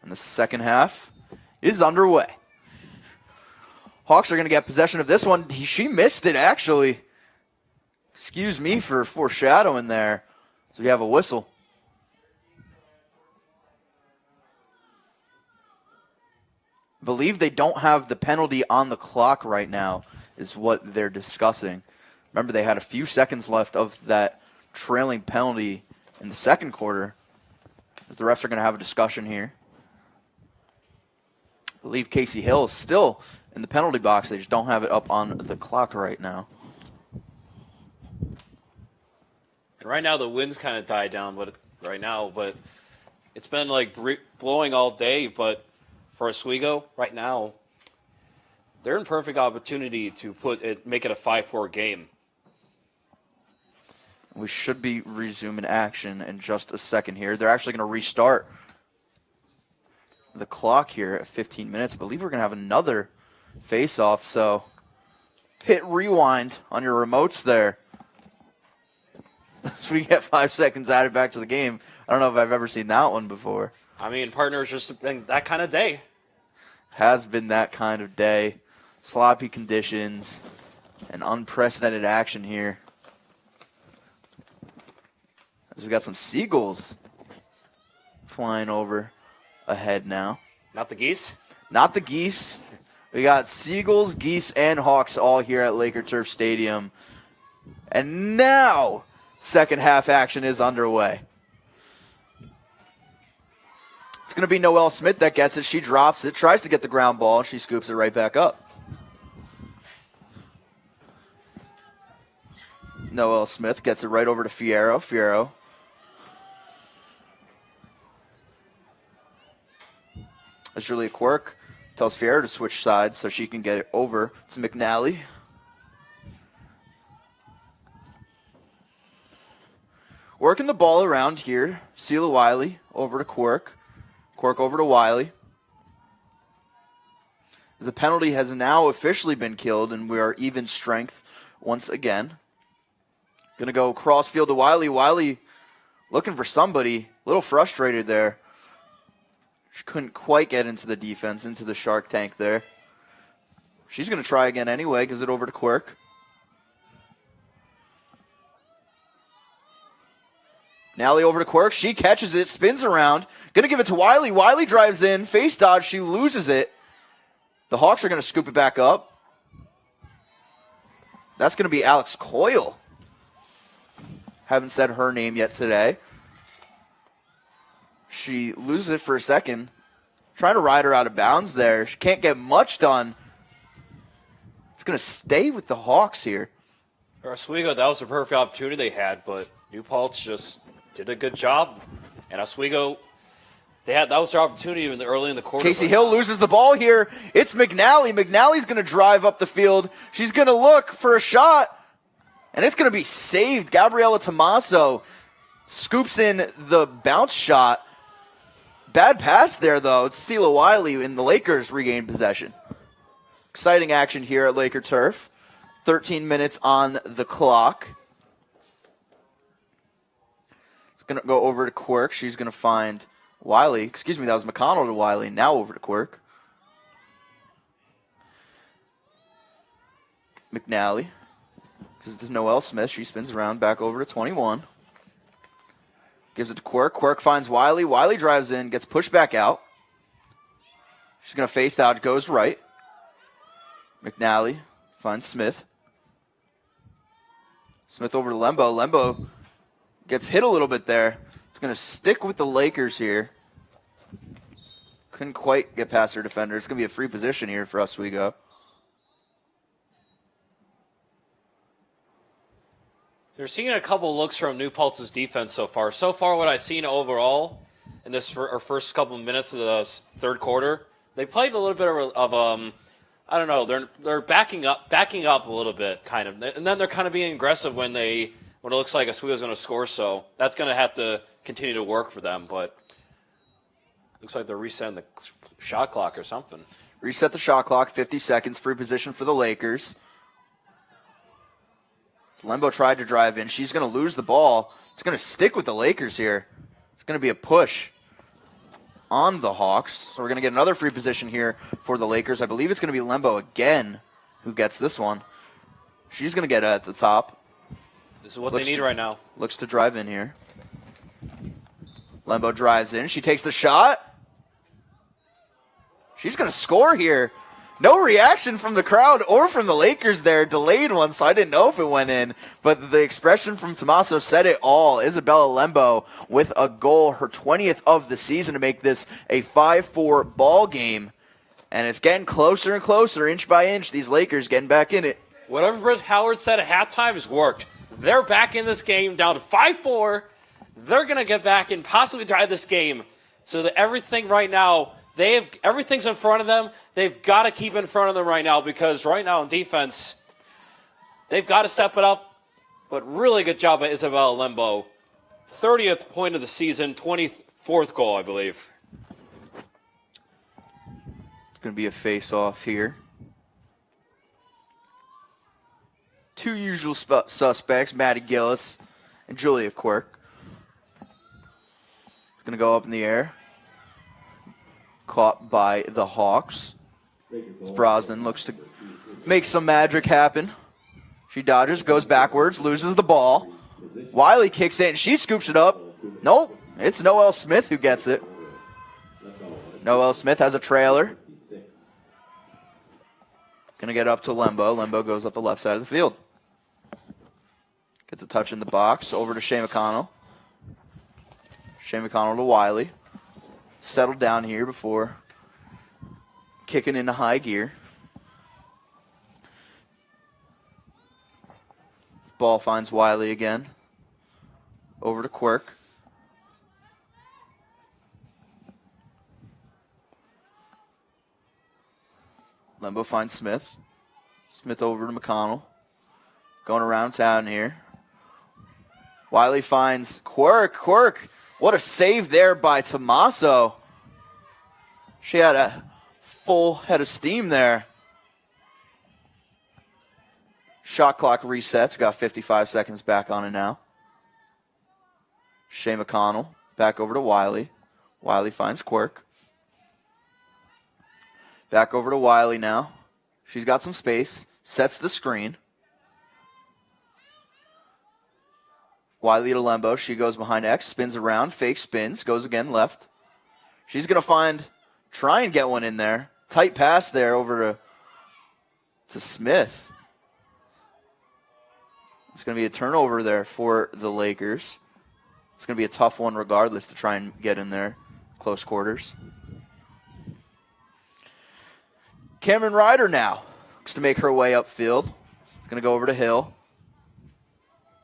And the second half is underway. Hawks are going to get possession of this one. She missed it, actually. Excuse me for foreshadowing there. So we have a whistle. I believe they don't have the penalty on the clock right now, is what they're discussing. Remember, they had a few seconds left of that trailing penalty in the second quarter. As the refs are going to have a discussion here. I believe Casey Hill is still in the penalty box. They just don't have it up on the clock right now. And right now the wind's kind of died down, but it's been like blowing all day. But for Oswego right now, they're in perfect opportunity to make it a 5-4 game. We should be resuming action in just a second here. They're actually going to restart the clock here at 15 minutes. I believe we're going to have another face-off, so hit rewind on your remotes there. So we get 5 seconds added back to the game. I don't know if I've ever seen that one before. I mean, partner, it's just been that kind of day. Has been that kind of day. Sloppy conditions and unprecedented action here. As we got some seagulls flying over ahead now. Not the geese? Not the geese. We got seagulls, geese, and hawks all here at Laker Turf Stadium. And now, second half action is underway. It's going to be Noelle Smith that gets it. She drops it, tries to get the ground ball. She scoops it right back up. Noelle Smith gets it right over to Fierro. Fierro. As Julia Quirk tells Fierro to switch sides so she can get it over to McNally. Working the ball around here. Selah Wiley over to Quirk. Quirk over to Wiley. The penalty has now officially been killed, and we are even strength once again. Going to go crossfield to Wiley. Wiley looking for somebody. A little frustrated there. She couldn't quite get into the defense, into the shark tank there. She's going to try again anyway. Gives it over to Quirk. Nally over to Quirk. She catches it, spins around. Going to give it to Wiley. Wiley drives in. Face dodge. She loses it. The Hawks are going to scoop it back up. That's going to be Alex Coyle. Haven't said her name yet today. She loses it for a second. Trying to ride her out of bounds there. She can't get much done. It's going to stay with the Hawks here. For Oswego, that was a perfect opportunity they had, but New Paltz just did a good job. And Oswego, That was their opportunity early in the quarter. Casey Hill loses the ball here. It's McNally. McNally's going to drive up the field. She's going to look for a shot, and it's going to be saved. Gabriella Tommaso scoops in the bounce shot. Bad pass there, though. It's Sela Wiley, and the Lakers regain possession. Exciting action here at Laker Turf. 13 minutes on the clock. It's going to go over to Quirk. She's going to find Wiley. Excuse me, that was McConnell to Wiley. Now over to Quirk. McNally. This is Noelle Smith. She spins around back over to 21. Gives it to Quirk. Quirk finds Wiley. Wiley drives in, gets pushed back out. She's going to face out, goes right. McNally finds Smith. Smith over to Lembo. Lembo gets hit a little bit there. It's going to stick with the Lakers here. Couldn't quite get past her defender. It's going to be a free position here for Oswego. They're seeing a couple looks from New Paltz's defense so far. So far, what I've seen overall in this first couple of minutes of the third quarter, they played a little bit of I don't know. They're backing up a little bit, kind of, and then they're kind of being aggressive when it looks like Oswego's going to score. So that's going to have to continue to work for them. But looks like they're resetting the shot clock or something. Reset the shot clock. 50 seconds. Free position for the Lakers. Lembo tried to drive in. She's going to lose the ball. It's going to stick with the Lakers here. It's going to be a push on the Hawks. So we're going to get another free position here for the Lakers. I believe it's going to be Lembo again who gets this one. She's going to get it at the top. This is what they need right now. Looks to drive in here. Lembo drives in. She takes the shot. She's going to score here. No reaction from the crowd or from the Lakers there. Delayed one, so I didn't know if it went in. But the expression from Tommaso said it all. Isabella Lembo with a goal, her 20th of the season, to make this a 5-4 ball game. And it's getting closer and closer, inch by inch. These Lakers getting back in it. Whatever Britt Howard said at halftime has worked. They're back in this game, down to 5-4. They're going to get back and possibly drive this game. So that everything right now, everything's in front of them. They've got to keep in front of them right now, because right now in defense, they've got to step it up. But really good job by Isabella Lembo. 30th point of the season, 24th goal, I believe. It's going to be a face-off here. Two usual suspects, Maddie Gillis and Julia Quirk. It's going to go up in the air. Caught by the Hawks. As Brosnan looks to make some magic happen. She dodges, goes backwards, loses the ball. Wiley kicks it, and she scoops it up. Nope, it's Noelle Smith who gets it. Noelle Smith has a trailer. Going to get up to Lembo. Lembo goes up the left side of the field. Gets a touch in the box. Over to Shea McConnell. Shea McConnell to Wiley. Settled down here before kicking into high gear. Ball finds Wiley again. Over to Quirk. Lembo finds Smith. Smith over to McConnell. Going around town here. Wiley finds Quirk. Quirk. What a save there by Tommaso. She had a full head of steam there. Shot clock resets. Got 55 seconds back on it now. Shea McConnell back over to Wiley. Wiley finds Quirk. Back over to Wiley now. She's got some space. Sets the screen. Wiley to Lembo. She goes behind X. Spins around. Fake spins. Goes again left. She's going to try and get one in there. Tight pass there over to Smith. It's going to be a turnover there for the Lakers. It's going to be a tough one regardless to try and get in there. Close quarters. Cameron Ryder now looks to make her way upfield. Going to go over to Hill.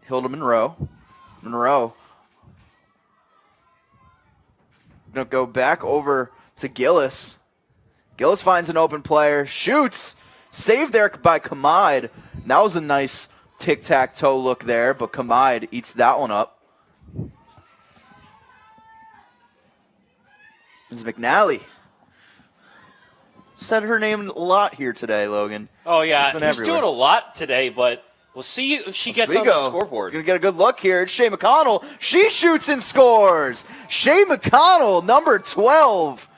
Hill to Monroe. Monroe going Going to go back over to Gillis. Gillis finds an open player, shoots, saved there by Kamide. That was a nice tic-tac-toe look there, but Kamide eats that one up. This is McNally. Said her name a lot here today, Logan. Oh, yeah. He's He's doing a lot today, but we'll see if she gets on the scoreboard. Going to get a good look here. It's Shay McConnell. She shoots and scores. Shay McConnell, number 12,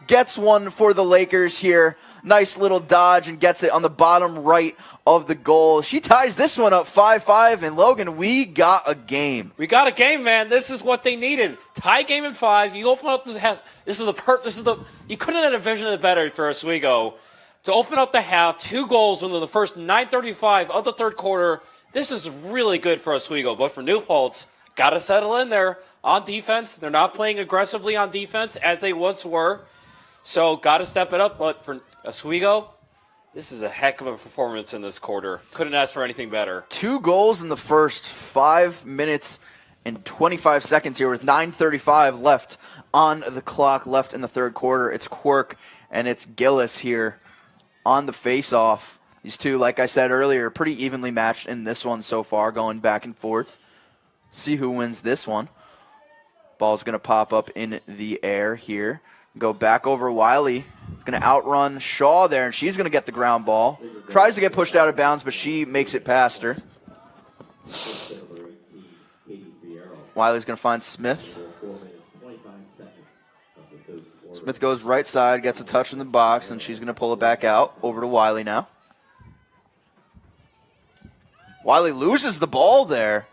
gets one for the Lakers here. Nice little dodge and gets it on the bottom right of the goal. She ties this one up 5-5, and Logan, we got a game. We got a game, man. This is what they needed. Tie game in 5. You open up this half. You couldn't have envisioned it better for Oswego to open up the half. 2 goals within the first 9:35 of the third quarter. This is really good for Oswego, but for New Paltz, got to settle in there on defense. They're not playing aggressively on defense as they once were, so got to step it up. But for Oswego, this is a heck of a performance in this quarter. Couldn't ask for anything better. 2 goals in the first 5 minutes and 25 seconds here with 9:35 left on the clock left in the third quarter. It's Quirk and it's Gillis here on the face-off. These two, like I said earlier, pretty evenly matched in this one so far, going back and forth. See who wins this one. Ball's going to pop up in the air here. Go back over Wiley. Going to outrun Shaw there, and she's going to get the ground ball. Tries to get pushed out of bounds, but she makes it past her. Wiley's going to find Smith. Smith goes right side, gets a touch in the box, and she's going to pull it back out. Over to Wiley now. Wiley loses the ball there.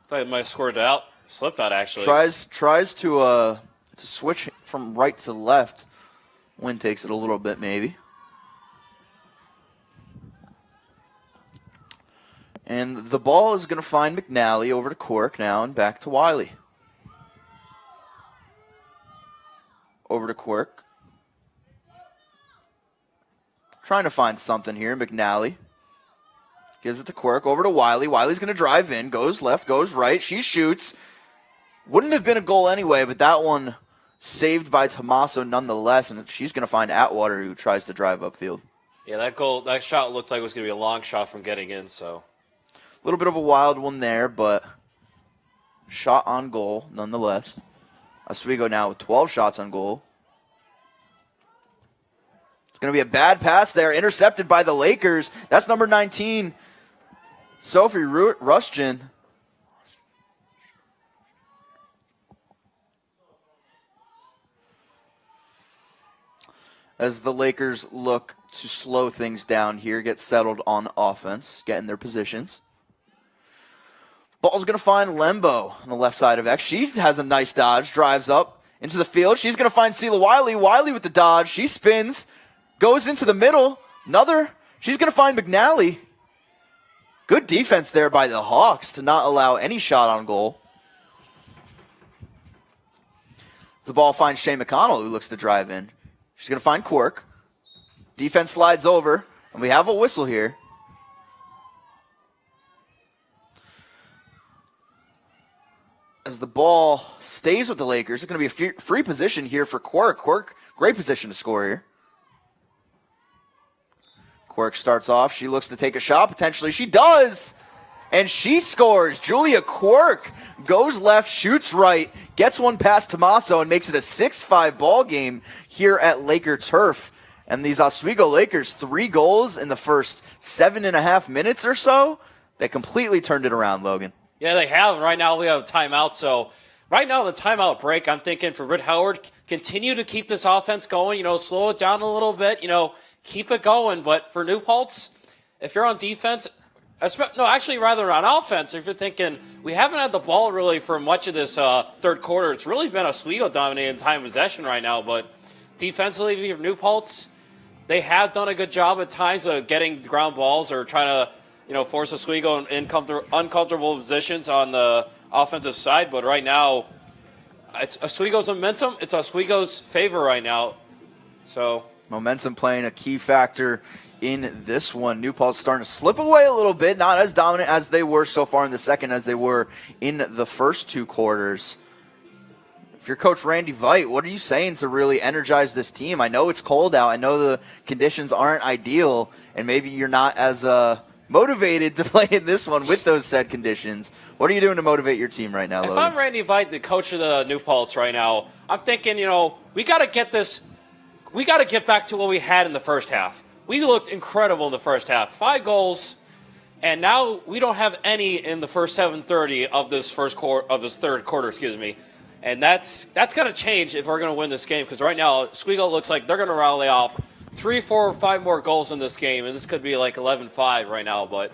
Thought he might have scored it out. Slipped out, actually. Tries to switch from right to left. Wind takes it a little bit, maybe. And the ball is going to find McNally over to Cork now and back to Wiley. Over to Quirk. Trying to find something here. McNally gives it to Quirk. Over to Wiley. Wiley's going to drive in. Goes left, goes right. She shoots. Wouldn't have been a goal anyway, but that one saved by Tommaso nonetheless. And she's going to find Atwater, who tries to drive upfield. Yeah, that shot looked like it was going to be a long shot from getting in, so. A little bit of a wild one there, but shot on goal nonetheless. Oswego now with 12 shots on goal. It's going to be a bad pass there, intercepted by the Lakers. That's number 19, Sophie Rushton. As the Lakers look to slow things down here, get settled on offense, get in their positions. Ball's going to find Lembo on the left side of X. She has a nice dodge, drives up into the field. She's going to find Sela Wiley. Wiley with the dodge. She spins, goes into the middle. She's going to find McNally. Good defense there by the Hawks to not allow any shot on goal. The ball finds Shay McConnell, who looks to drive in. She's going to find Quirk. Defense slides over, and we have a whistle here. As the ball stays with the Lakers, it's going to be a free position here for Quirk. Quirk, great position to score here. Quirk starts off. She looks to take a shot, potentially. She does! And she scores. Julia Quirk goes left, shoots right, gets one past Tommaso, and makes it a 6-5 ball game here at Laker Turf. And these Oswego Lakers, 3 goals in the first 7.5 minutes or so. They completely turned it around, Logan. Yeah, they have. Right now we have a timeout. So right now the timeout break, I'm thinking for Britt Howard, continue to keep this offense going, slow it down a little bit, keep it going. But for New Paltz, if you're on defense, rather on offense, if you're thinking we haven't had the ball really for much of this third quarter, it's really been Oswego dominating time possession right now. But defensively, for New Paltz, they have done a good job at times of getting ground balls or trying to force Oswego in uncomfortable positions on the offensive side. But right now, it's Oswego's momentum. It's Oswego's favor right now. So momentum playing a key factor in this one. New Paltz starting to slip away a little bit. Not as dominant as they were so far in the second as they were in the first 2 quarters. if you're Coach Randy Veit, what are you saying to really energize this team? I know it's cold out. I know the conditions aren't ideal, and maybe you're not as motivated to play in this one with those said conditions. What are you doing to motivate your team right now, Logan? If I'm Randy Veit, the coach of the New Paltz right now, I'm thinking, we got to get this. We got to get back to what we had in the first half. We looked incredible in the first half. 5 goals, and now we don't have any in the first 7:30 of this third quarter, And that's got to change if we're going to win this game, because right now Oswego looks like they're going to rally off 3, 4, or 5 more goals in this game, and this could be like 11-5 right now, but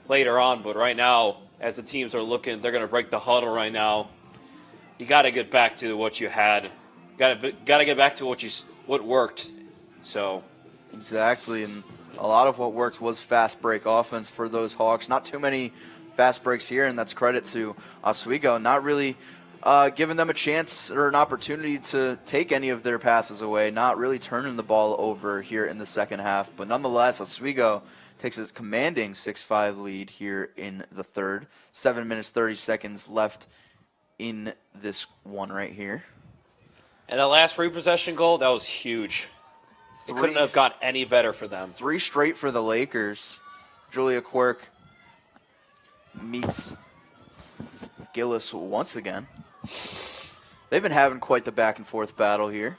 later on. But right now, as the teams are looking, they're going to break the huddle right now. You got to get back to what you had. Got to get back to what worked. So exactly, and a lot of what worked was fast break offense for those Hawks. Not too many fast breaks here, and that's credit to Oswego. Not really giving them a chance or an opportunity to take any of their passes away. Not really turning the ball over here in the second half. But nonetheless, Oswego takes a commanding 6-5 lead here in the third. 7 minutes, 30 seconds left in this one right here. And that last free possession goal, that was huge. It couldn't have got any better for them. 3 straight for the Lakers. Julia Quirk meets Gillis once again. They've been having quite the back and forth battle here.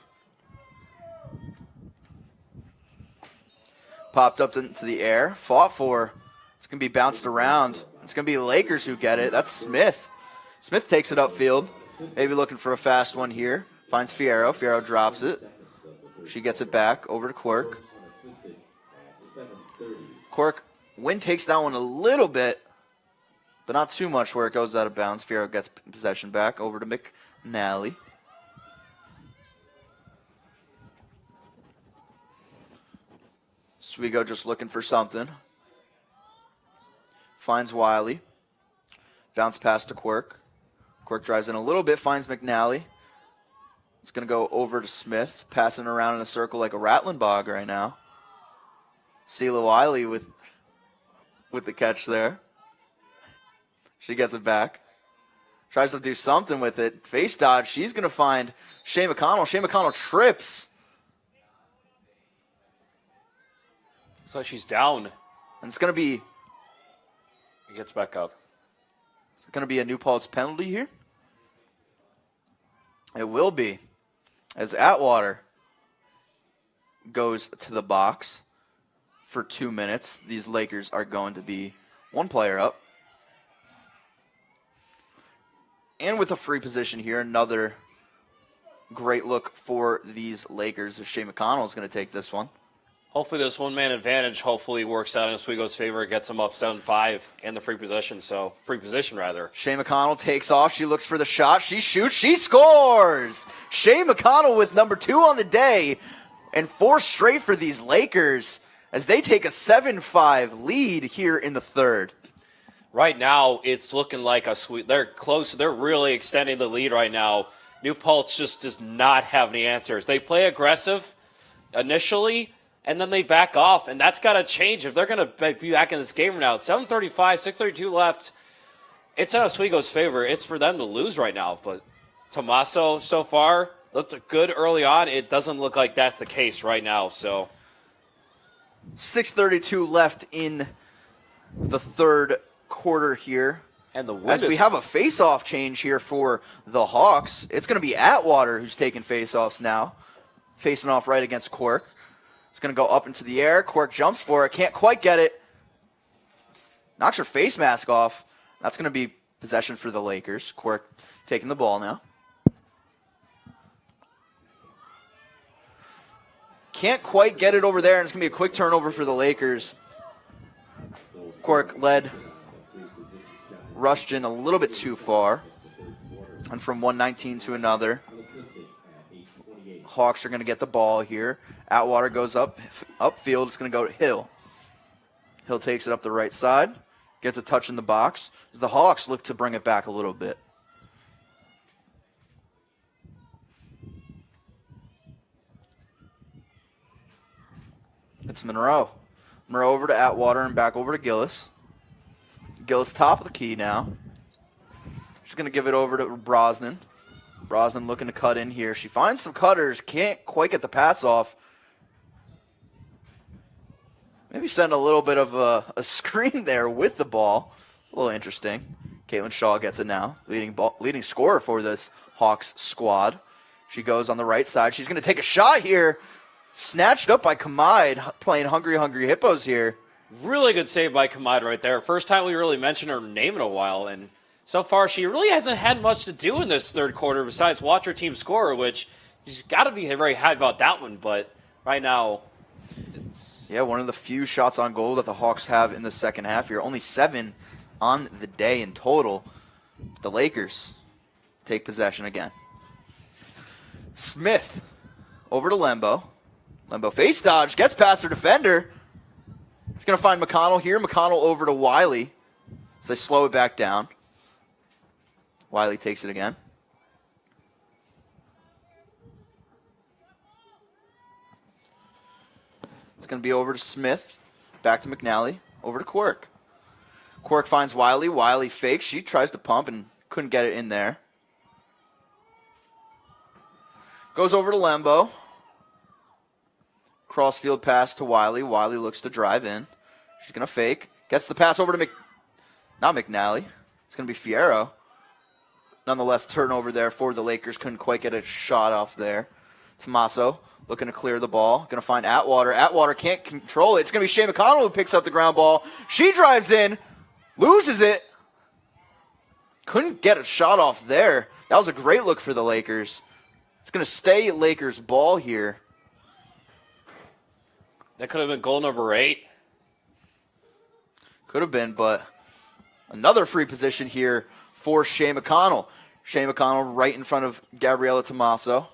Popped up into the air, fought for. It's going to be bounced around. It's going to be the Lakers who get it. That's Smith. Smith takes it upfield. Maybe looking for a fast one here. Finds Fierro. Fierro drops it. She gets it back over to Quirk. Quirk, wind takes that one a little bit, but not too much where it goes out of bounds. Fierro gets possession back over to McNally. Oswego just looking for something. Finds Wiley. Bounce pass to Quirk. Quirk drives in a little bit, finds McNally. It's going to go over to Smith, passing around in a circle like a rattling bog right now. Sela Wiley with the catch there. She gets it back. Tries to do something with it. Face dodge. She's going to find Shea McConnell. Shea McConnell trips. So she's down. And it's going to be... He gets back up. Is it going to be a New Paltz penalty here? It will be. As Atwater goes to the box for 2 minutes. These Lakers are going to be 1 player up. And with a free position here, another great look for these Lakers. Shea McConnell is going to take this one. Hopefully this one-man advantage hopefully works out in Oswego's favor. It gets them up 7-5 and the free position, rather. Shea McConnell takes off. She looks for the shot. She shoots. She scores! Shea McConnell with number 2 on the day. And 4 straight for these Lakers as they take a 7-5 lead here in the third. Right now, it's looking like they're close. They're really extending the lead right now. New Paltz just does not have any answers. They play aggressive initially, and then they back off, and that's got to change if they're going to be back in this game now. 7:35, 6:32 left. It's in Oswego's favor. It's for them to lose right now. But Tommaso, so far, looked good early on. It doesn't look like that's the case right now. So 6:32 left in the third quarter here. And the wind as we have a face-off change here for the Hawks. It's going to be Atwater who's taking face-offs now. Facing off right against Quirk. It's going to go up into the air. Quirk jumps for it. Can't quite get it. Knocks her face mask off. That's going to be possession for the Lakers. Quirk taking the ball now. Can't quite get it over there, and it's going to be a quick turnover for the Lakers. Quirk led Rushton a little bit too far. And from 119 to another. Hawks are going to get the ball here. Atwater goes upfield. It's going to go to Hill. Hill takes it up the right side. Gets a touch in the box. As the Hawks look to bring it back a little bit. It's Monroe. Monroe over to Atwater and back over to Gillis. Gillis top of the key now. She's going to give it over to Brosnan. Brosnan looking to cut in here. She finds some cutters, can't quite get the pass off. Maybe send a little bit of a screen there with the ball. A little interesting. Caitlin Shaw gets it now, leading scorer for this Hawks squad. She goes on the right side. She's going to take a shot here. Snatched up by Kamide, playing Hungry Hippos here. Really good save by Kamide right there. First time we really mentioned her name in a while, and so far she really hasn't had much to do in this third quarter besides watch her team score, which she's got to be very happy about that one, but right now it's... Yeah, one of the few shots on goal that the Hawks have in the second half here. Only 7 on the day in total. The Lakers take possession again. Smith over to Lembo. Lembo face dodge, gets past her defender. She's going to find McConnell here. McConnell over to Wiley. So they slow it back down. Wiley takes it again. It's going to be over to Smith. Back to McNally. Over to Quirk. Quirk finds Wiley. Wiley fakes. She tries to pump and couldn't get it in there. Goes over to Lembo. Crossfield pass to Wiley. Wiley looks to drive in. She's going to fake. Gets the pass over to not McNally. It's going to be Fierro. Nonetheless, turnover there for the Lakers. Couldn't quite get a shot off there. Tommaso looking to clear the ball. Going to find Atwater. Atwater can't control it. It's going to be Shea McConnell who picks up the ground ball. She drives in. Loses it. Couldn't get a shot off there. That was a great look for the Lakers. It's going to stay Lakers ball here. That could have been goal number 8. Could have been, but another free position here for Shea McConnell. Shea McConnell right in front of Gabriella Tommaso.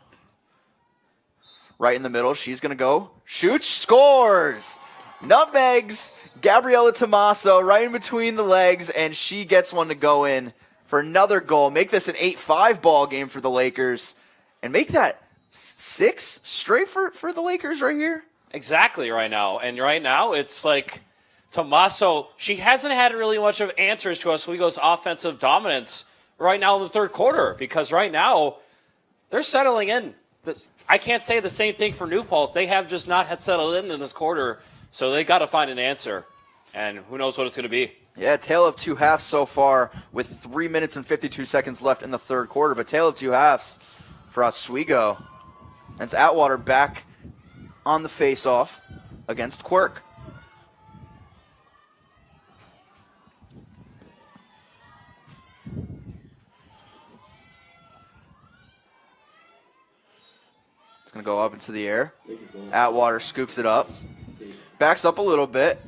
Right in the middle. She's going to go. Shoots, scores! Nutmegs Gabriella Tommaso right in between the legs, and she gets one to go in for another goal. Make this an 8-5 ball game for the Lakers, and make that 6 straight for the Lakers right here. Exactly right now. And right now it's like Tommaso, she hasn't had really much of answers to Oswego's offensive dominance right now in the third quarter, because right now they're settling in. I can't say the same thing for New Paltz. They have just not had settled in this quarter, so they got to find an answer. And who knows what it's going to be. Yeah, tale of two halves so far with 3 minutes and 52 seconds left in the third quarter. But tale of two halves for Oswego. That's Atwater back on the face-off against Quirk. It's going to go up into the air. Atwater scoops it up. Backs up a little bit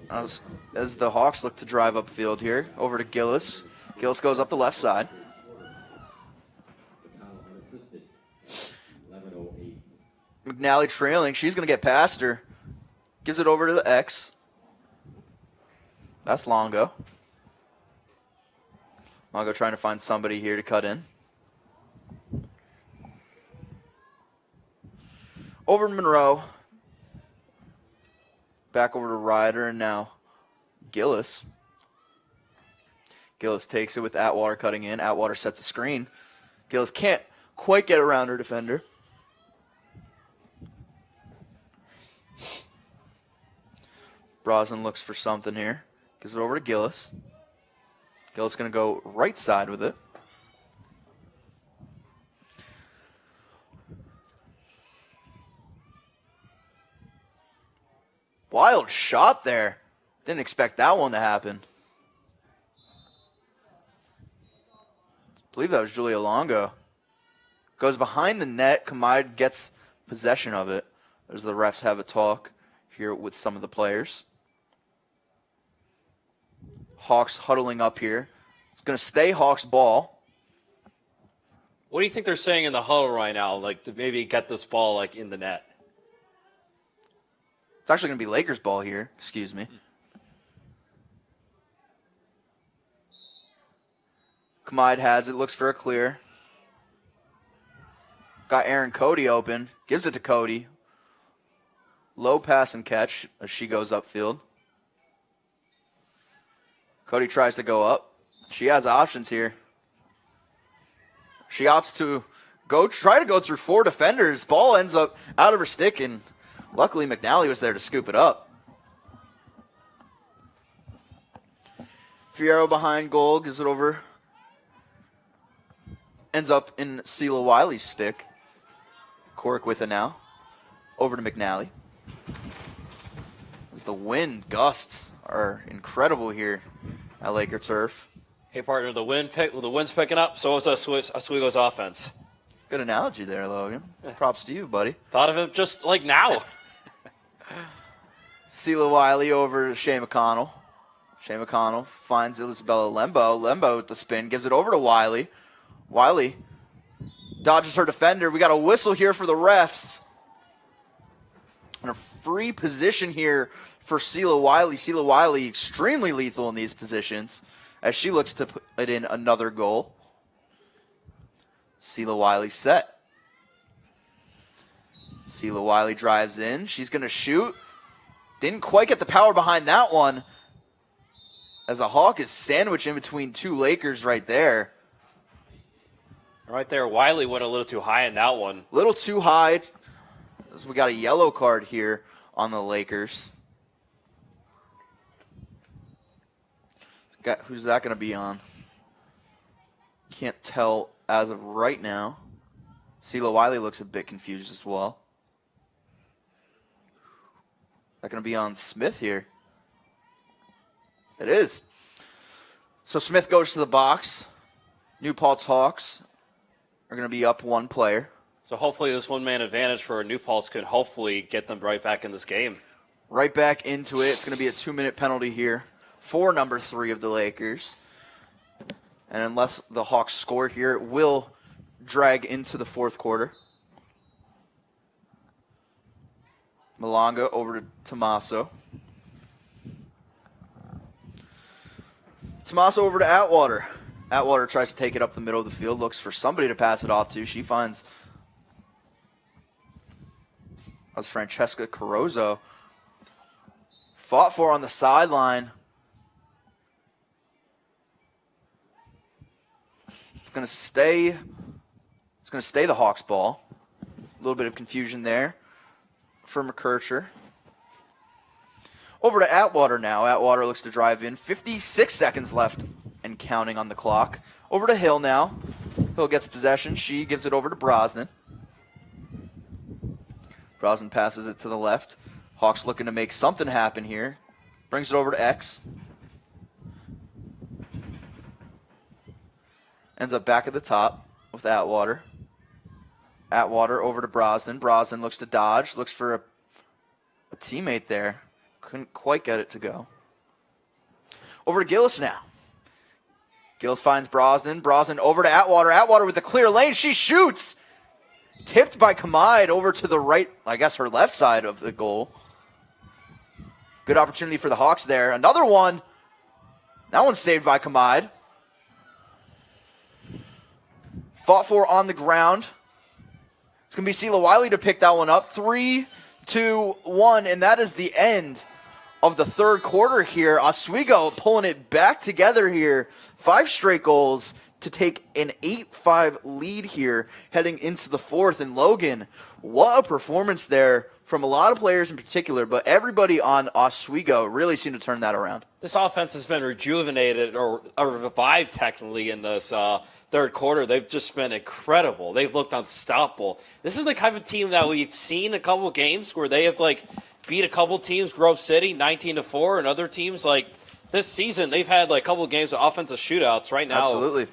as the Hawks look to drive upfield here. Over to Gillis. Gillis goes up the left side. McNally trailing. She's going to get past her. Gives it over to the X. That's Longo. Longo trying to find somebody here to cut in. Over to Monroe. Back over to Ryder, and now Gillis. Gillis takes it with Atwater cutting in. Atwater sets a screen. Gillis can't quite get around her defender. Brosnan looks for something here. Gives it over to Gillis. Gillis going to go right side with it. Wild shot there. Didn't expect that one to happen. I believe that was Julia Longo. Goes behind the net. Kamide gets possession of it as the refs have a talk here with some of the players. Hawks huddling up here. It's going to stay Hawks ball. What do you think they're saying in the huddle right now, like to maybe get this ball like in the net? It's actually going to be Lakers ball here. Excuse me. Kamide has it. Looks for a clear. Got Aaron Cody open. Gives it to Cody. Low pass and catch as she goes upfield. Cody tries to go up. She has options here. She opts to try to go through 4 defenders. Ball ends up out of her stick, and luckily McNally was there to scoop it up. Fierro behind goal, gives it over. Ends up in Sela Wiley's stick. Cork with it now. Over to McNally. As the wind gusts are incredible here at Laker turf. Hey, partner, the wind's picking up, so is Oswego's offense. Good analogy there, Logan. Props to you, buddy. Thought of it just like now. Sela Wiley over to Shea McConnell. Shea McConnell finds Isabella Lembo. Lembo with the spin, gives it over to Wiley. Wiley dodges her defender. We got a whistle here for the refs. And a free position here for Sela Wiley. Sela Wiley extremely lethal in these positions as she looks to put it in another goal. Sela Wiley set. Sela Wiley drives in. She's going to shoot. Didn't quite get the power behind that one, as a Hawk is sandwiched in between 2 Lakers right there. Right there, Wiley went a little too high in that one. A little too high. As we got a yellow card here on the Lakers. Who's that going to be on? Can't tell as of right now. Sela Wiley looks a bit confused as well. Is that going to be on Smith here? It is. So Smith goes to the box. New Paltz Hawks are going to be up 1 player. So hopefully this one-man advantage for New Paltz can hopefully get them right back in this game. Right back into it. It's going to be a 2-minute penalty here for number 3 of the Lakers. And unless the Hawks score here, it will drag into the 4th quarter. Malonga over to Tommaso. Tommaso over to Atwater. Atwater tries to take it up the middle of the field, looks for somebody to pass it off to. She finds that's Francesca Carozzo. Fought for on the sideline. It's going to stay the Hawks ball. A little bit of confusion there for McKercher. Over to Atwater now. Atwater looks to drive in. 56 seconds left and counting on the clock. Over to Hill now. Hill gets possession. She gives it over to Brosnan. Brosnan passes it to the left. Hawks looking to make something happen here. Brings it over to X. Ends up back at the top with Atwater. Atwater over to Brosnan. Brosnan looks to dodge. Looks for a teammate there. Couldn't quite get it to go. Over to Gillis now. Gillis finds Brosnan. Brosnan over to Atwater. Atwater with a clear lane. She shoots. Tipped by Kamide over to the right, I guess her left side of the goal. Good opportunity for the Hawks there. Another one. That one's saved by Kamide. Fought for on the ground. It's going to be Sela Wiley to pick that one up. 3, 2, 1, and that is the end of the 3rd quarter here. Oswego pulling it back together here. 5 straight goals to take an 8-5 lead here heading into the 4th. And Logan, what a performance there from a lot of players in particular, but everybody on Oswego really seemed to turn that around. This offense has been rejuvenated or revived technically in this 3rd quarter. They've just been incredible. They've looked unstoppable. This is the kind of team that we've seen a couple games where they have beat a couple teams, Grove City 19-4, and other teams this season they've had a couple games with offensive shootouts. Right now, absolutely,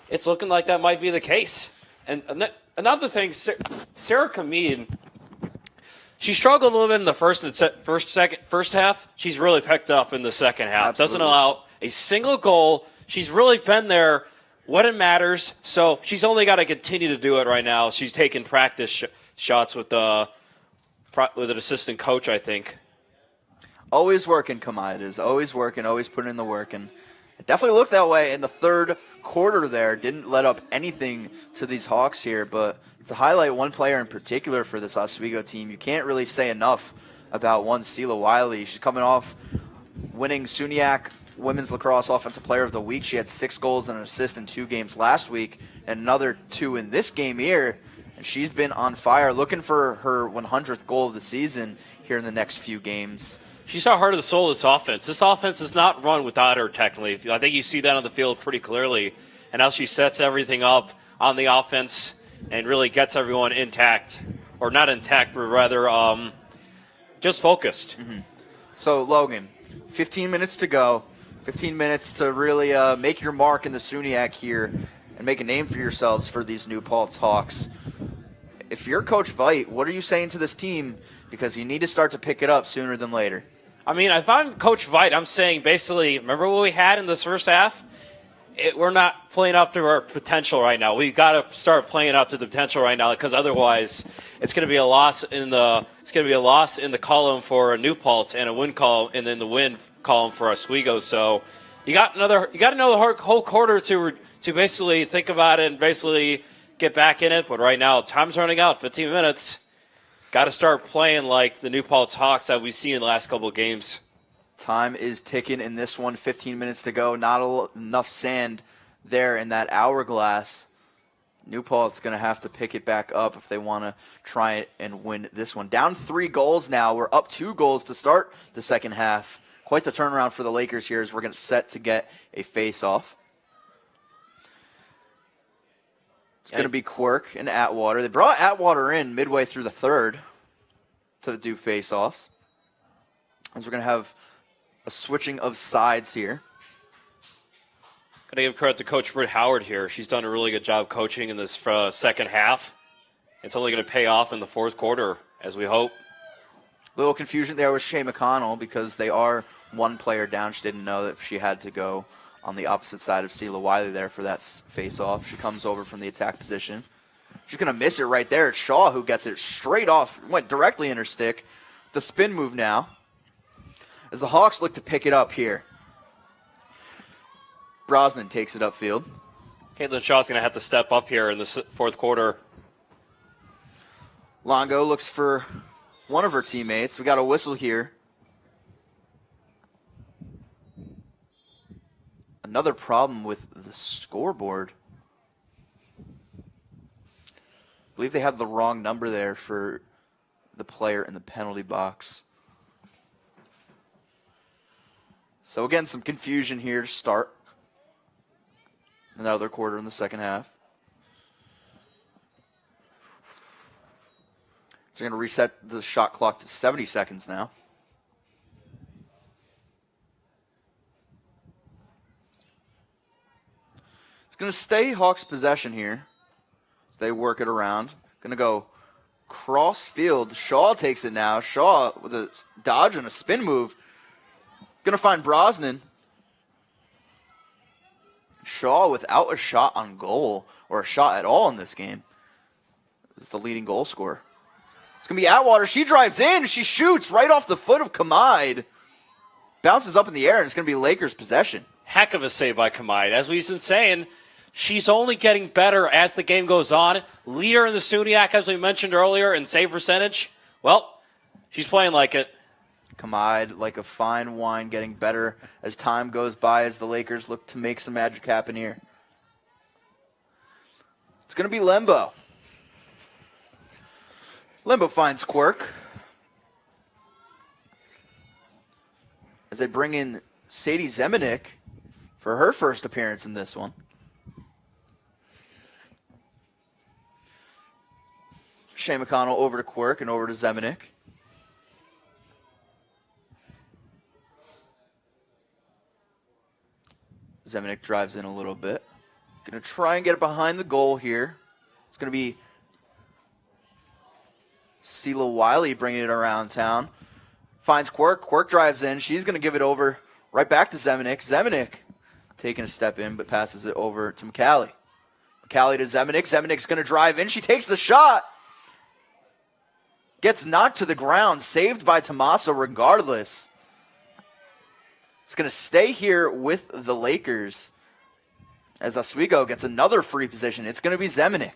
it's looking like that might be the case. And another thing, Sarah Kameen, she struggled a little bit in the first half. She's really picked up in the second half. Absolutely. Doesn't allow a single goal. She's really been there when it matters. So she's only got to continue to do it right now. She's taking practice shots with an assistant coach, I think. Always working, Kamide is always working, always putting in the work, and it definitely looked that way in the 3rd quarter there. Didn't let up anything to these Hawks here, but to highlight one player in particular for this Oswego team, you can't really say enough about one Sela Wiley. She's coming off winning SUNYAC Women's Lacrosse Offensive Player of the Week. She had 6 goals and an assist in 2 games last week and another 2 in this game here. And she's been on fire, looking for her 100th goal of the season here in the next few games. She's our heart of the soul of this offense. This offense is not run without her, technically. I think you see that on the field pretty clearly. And how she sets everything up on the offense and really gets everyone intact. Or not intact, but rather just focused. Mm-hmm. So, Logan, 15 minutes to go. 15 minutes to really make your mark in the SUNYAC here and make a name for yourselves for these new Paltz Hawks. If you're Coach Veit, what are you saying to this team? Because you need to start to pick it up sooner than later. I mean, if I'm Coach Veit, I'm saying basically, remember what we had in this first half? We're not playing up to our potential right now. We've got to start playing up to the potential right now, because otherwise, it's going to be a loss in the column for a New Paltz and a win column, and then the win column for Oswego. So you got another whole quarter to basically think about it and basically get back in it. But right now, time's running out. 15 minutes. Got to start playing like the New Paltz Hawks that we've seen in the last couple of games. Time is ticking in this one. 15 minutes to go. Not enough sand there in that hourglass. New Paltz going to have to pick it back up if they want to try and win this one. Down 3 goals now. We're up 2 goals to start the second half. Quite the turnaround for the Lakers here as we're going to set to get a face-off. It's going to be Quirk and Atwater. They brought Atwater in midway through the third to do face-offs. As we're going to have a switching of sides here. Got to give credit to Coach Britt Howard here. She's done a really good job coaching in this second half. It's only going to pay off in the fourth quarter, as we hope. Little confusion there with Shay McConnell because they are 1 player down. She didn't know that she had to go on the opposite side of Sela Wiley there for that face-off. She comes over from the attack position. She's going to miss it right there. It's Shaw who gets it straight off. Went directly in her stick. The spin move now as the Hawks look to pick it up here. Brosnan takes it upfield. Caitlin Shaw's going to have to step up here in the fourth quarter. Longo looks for one of her teammates. We got a whistle here. Another problem with the scoreboard. I believe they had the wrong number there for the player in the penalty box. So again, some confusion here to start. Another quarter in the second half. So they're going to reset the shot clock to 70 seconds now. It's going to stay Hawks possession here as they work it around. Going to go cross field. Shaw takes it now. Shaw with a dodge and a spin move. Going to find Brosnan. Shaw without a shot on goal or a shot at all in this game is the leading goal scorer. It's going to be Atwater. She drives in. She shoots right off the foot of Kamide. Bounces up in the air, and it's going to be Lakers' possession. Heck of a save by Kamide. As we've been saying, she's only getting better as the game goes on. Leader in the SUNYAC, as we mentioned earlier, in save percentage. Well, she's playing like it. Kamide, like a fine wine, getting better as time goes by as the Lakers look to make some magic happen here. It's going to be Lembo. Lembo finds Quirk as they bring in Sadie Zemanek for her first appearance in this one. Shay McConnell over to Quirk and over to Zemanek. Zemanek drives in a little bit. Going to try and get it behind the goal here. It's going to be Sela Wiley bringing it around town. Finds Quirk. Quirk drives in. She's going to give it over right back to Zemanek. Zemanek taking a step in but passes it over to McCallie. McCallie to Zemanek. Zemanek's going to drive in. She takes the shot. Gets knocked to the ground. Saved by Tommaso regardless. It's going to stay here with the Lakers as Oswego gets another free position. It's going to be Zemanek.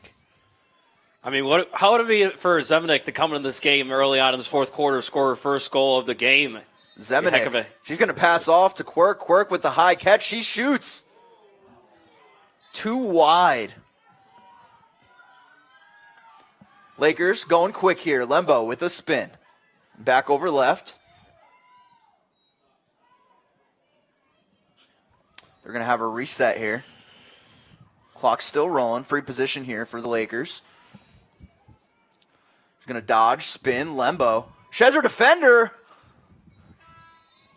I mean, how would it be for Zemanek to come in this game early on in this fourth quarter, score her first goal of the game? Heck of Zemanek. a- She's going to pass off to Quirk. Quirk with the high catch. She shoots. Too wide. Lakers going quick here. Lembo with a spin. Back over left. They're going to have a reset here. Clock's still rolling. Free position here for the Lakers. She's going to dodge, spin, Lembo. Sheds her defender.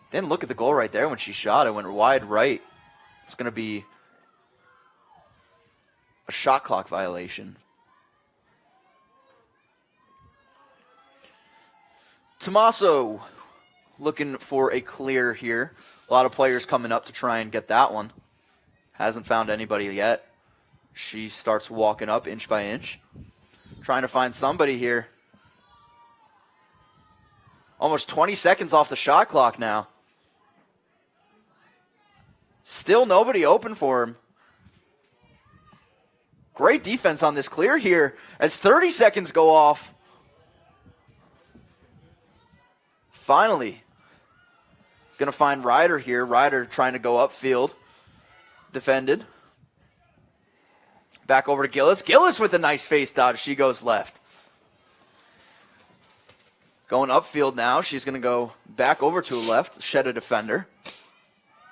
Didn't look at the goal right there when she shot. It went wide right. It's going to be a shot clock violation. Tommaso looking for a clear here. A lot of players coming up to try and get that one. Hasn't found anybody yet. She starts walking up inch by inch. Trying to find somebody here. Almost 20 seconds off the shot clock now. Still nobody open for him. Great defense on this clear here as 30 seconds go off. Finally, going to find Ryder here. Ryder trying to go upfield. Defended. Back over to Gillis. Gillis with a nice face dodge. She goes left. Going upfield now. She's going to go back over to the left. Shed a defender.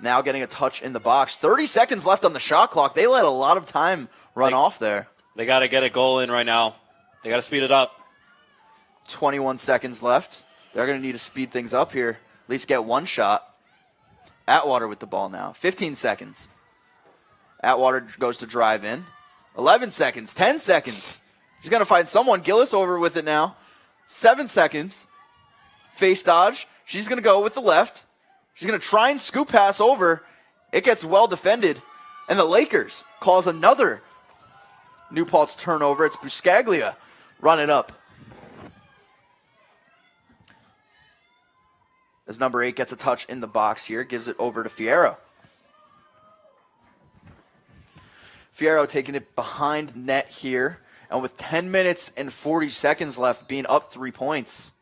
Now getting a touch in the box. 30 seconds left on the shot clock. They let a lot of time run off there. They got to get a goal in right now. They got to speed it up. 21 seconds left. They're going to need to speed things up here. At least get one shot. Atwater with the ball now. 15 seconds. Atwater goes to drive in. 11 seconds. 10 seconds. She's going to find someone. Gillis over with it now. 7 seconds. Face dodge. She's going to go with the left. She's going to try and scoop pass over. It gets well defended. And the Lakers calls another New Paltz turnover. It's Buscaglia running up. As number 8 gets a touch in the box here, gives it over to Fierro. Fierro taking it behind net here, and with 10 minutes and 40 seconds left, being up 3 points.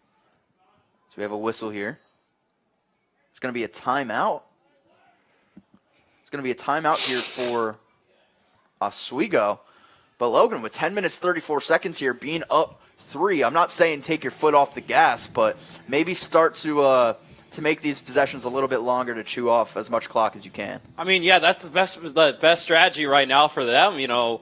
So we have a whistle here. It's going to be a timeout. It's going to be a timeout here for Oswego. But Logan, with 10 minutes, 34 seconds here, being up 3, I'm not saying take your foot off the gas, but maybe start to make these possessions a little bit longer to chew off as much clock as you can. I mean, yeah, that's the best strategy right now for them. You know,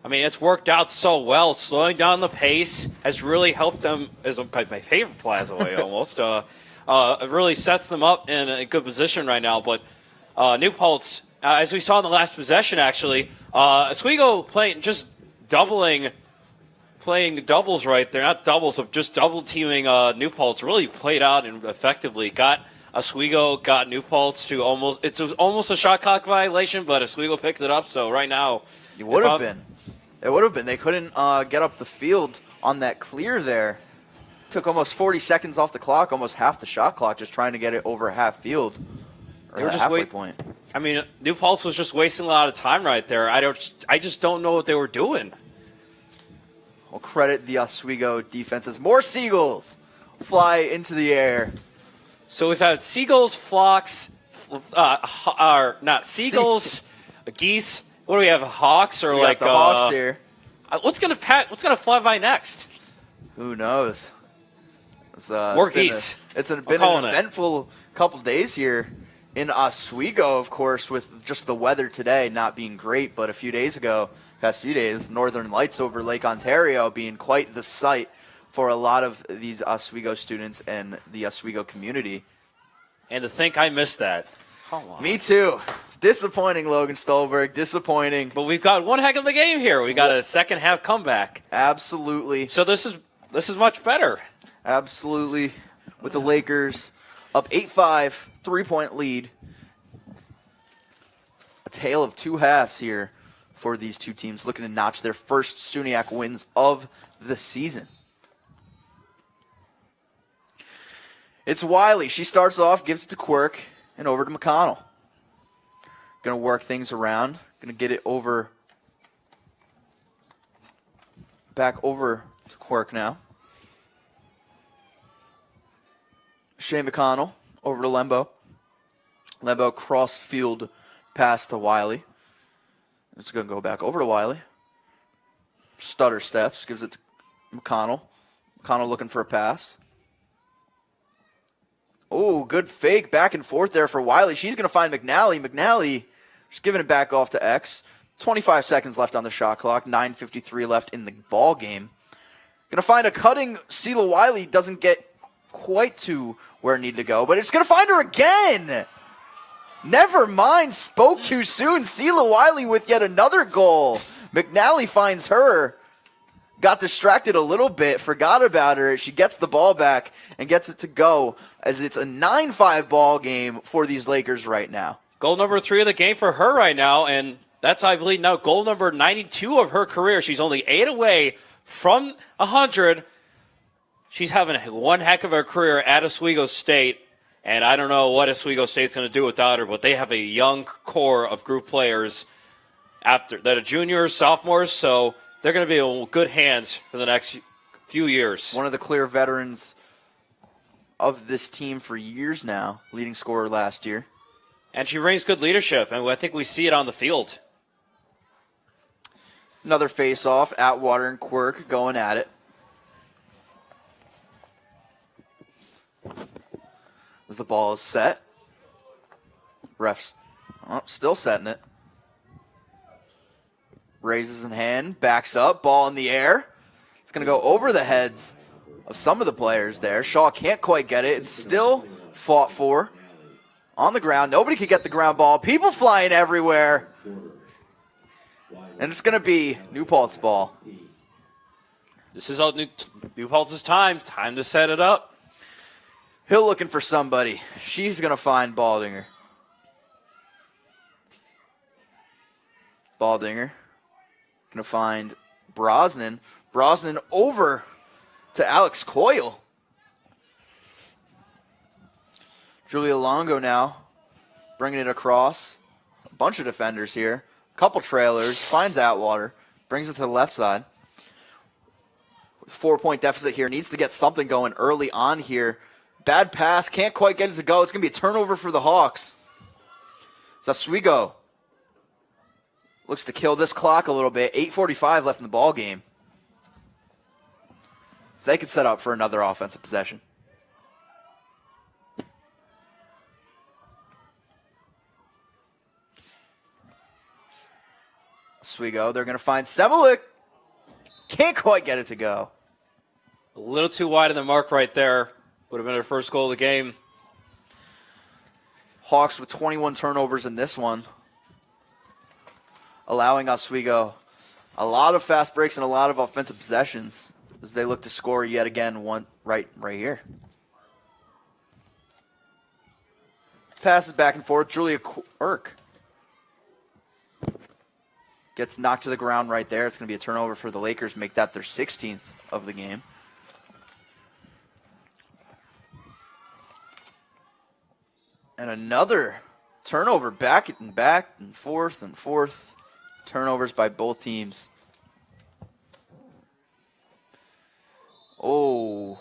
I mean, it's worked out so well. Slowing down the pace has really helped them. As my favorite flies away almost. It really sets them up in a good position right now. But New Paltz, as we saw in the last possession, actually, Oswego playing doubles right there, not doubles, of just double teaming New Paltz really played out and effectively. Got Oswego, got New Paltz to almost, it was almost a shot clock violation, but Oswego picked it up. So right now, it would have been. They couldn't get up the field on that clear there. Took almost 40 seconds off the clock, almost half the shot clock, just trying to get it over half field. Or They were the just halfway wait- point. I mean, New Paltz was just wasting a lot of time right there. I just don't know what they were doing. We'll credit the Oswego defense as more seagulls fly into the air. So we've had seagulls, flocks, not seagulls, geese. What do we have? Hawks or We like got the Hawks here. What's gonna fly by next? Who knows? It's More been geese. It's been calling an it. eventful couple days here in Oswego, of course, with just the weather today not being great. But a few days ago, past few days, Northern Lights over Lake Ontario being quite the sight for a lot of these Oswego students and the Oswego community. And to think I missed that. Come on. Me too. It's disappointing, Logan Stolberg. Disappointing. But we've got one heck of a game here. We got a second half comeback. Absolutely. So this is much better. Absolutely. With the Lakers up 8-5, 3-point lead. A tale of two halves here for these two teams, looking to notch their first SUNYAC wins of the season. It's Wiley. She starts off, gives it to Quirk, and over to McConnell. Going to work things around. Going to get it over, back over to Quirk now. Shane McConnell over to Lembo. Lembo cross field pass to Wiley. It's going to go back over to Wiley. Stutter steps, gives it to McConnell. McConnell looking for a pass. Oh, good fake back and forth there for Wiley. She's going to find McNally. McNally just giving it back off to X. 25 seconds left on the shot clock. 9:53 left in the ball game. Going to find a cutting Sela Wiley. Doesn't get quite to where it needed to go, but it's going to find her again. Never mind. Spoke too soon. Sela Wiley with yet another goal. McNally finds her. Got distracted a little bit. Forgot about her. She gets the ball back and gets it to go as it's a 9-5 ball game for these Lakers right now. Goal number 3 of the game for her right now, and that's, I believe, now goal number 92 of her career. She's only 8 away from 100. She's having one heck of a career at Oswego State, and I don't know what Oswego State's going to do without her, but they have a young core of group players after that are juniors, sophomores, so they're going to be in good hands for the next few years. One of the clear veterans of this team for years now, leading scorer last year. And she brings good leadership, and I think we see it on the field. Another face-off. Atwater and Quirk going at it. As the ball is set. Refs still setting it. Raises in hand, backs up, ball in the air. It's going to go over the heads of some of the players there. Shaw can't quite get it. It's still fought for. On the ground. Nobody could get the ground ball. People flying everywhere. And it's going to be New Paltz ball. This is all New Paltz's time. Time to set it up. Hill looking for somebody. She's going to find Baldinger. Baldinger. Going to find Brosnan. Brosnan over to Alex Coyle. Julia Longo now bringing it across. A bunch of defenders here. A couple trailers. Finds Atwater. Brings it to the left side. 4-point deficit here. Needs to get something going early on here. Bad pass. Can't quite get it to go. It's going to be a turnover for the Hawks. It's Oswego. Looks to kill this clock a little bit. 8:45 left in the ball game. So they could set up for another offensive possession. Oswego, they're going to find Semelick. Can't quite get it to go. A little too wide of the mark right there. Would have been her first goal of the game. Hawks with 21 turnovers in this one. Allowing Oswego a lot of fast breaks and a lot of offensive possessions as they look to score yet again one right here. Passes back and forth. Julia Quirk gets knocked to the ground right there. It's going to be a turnover for the Lakers. Make that their 16th of the game. And another turnover back and forth. Turnovers by both teams. Oh.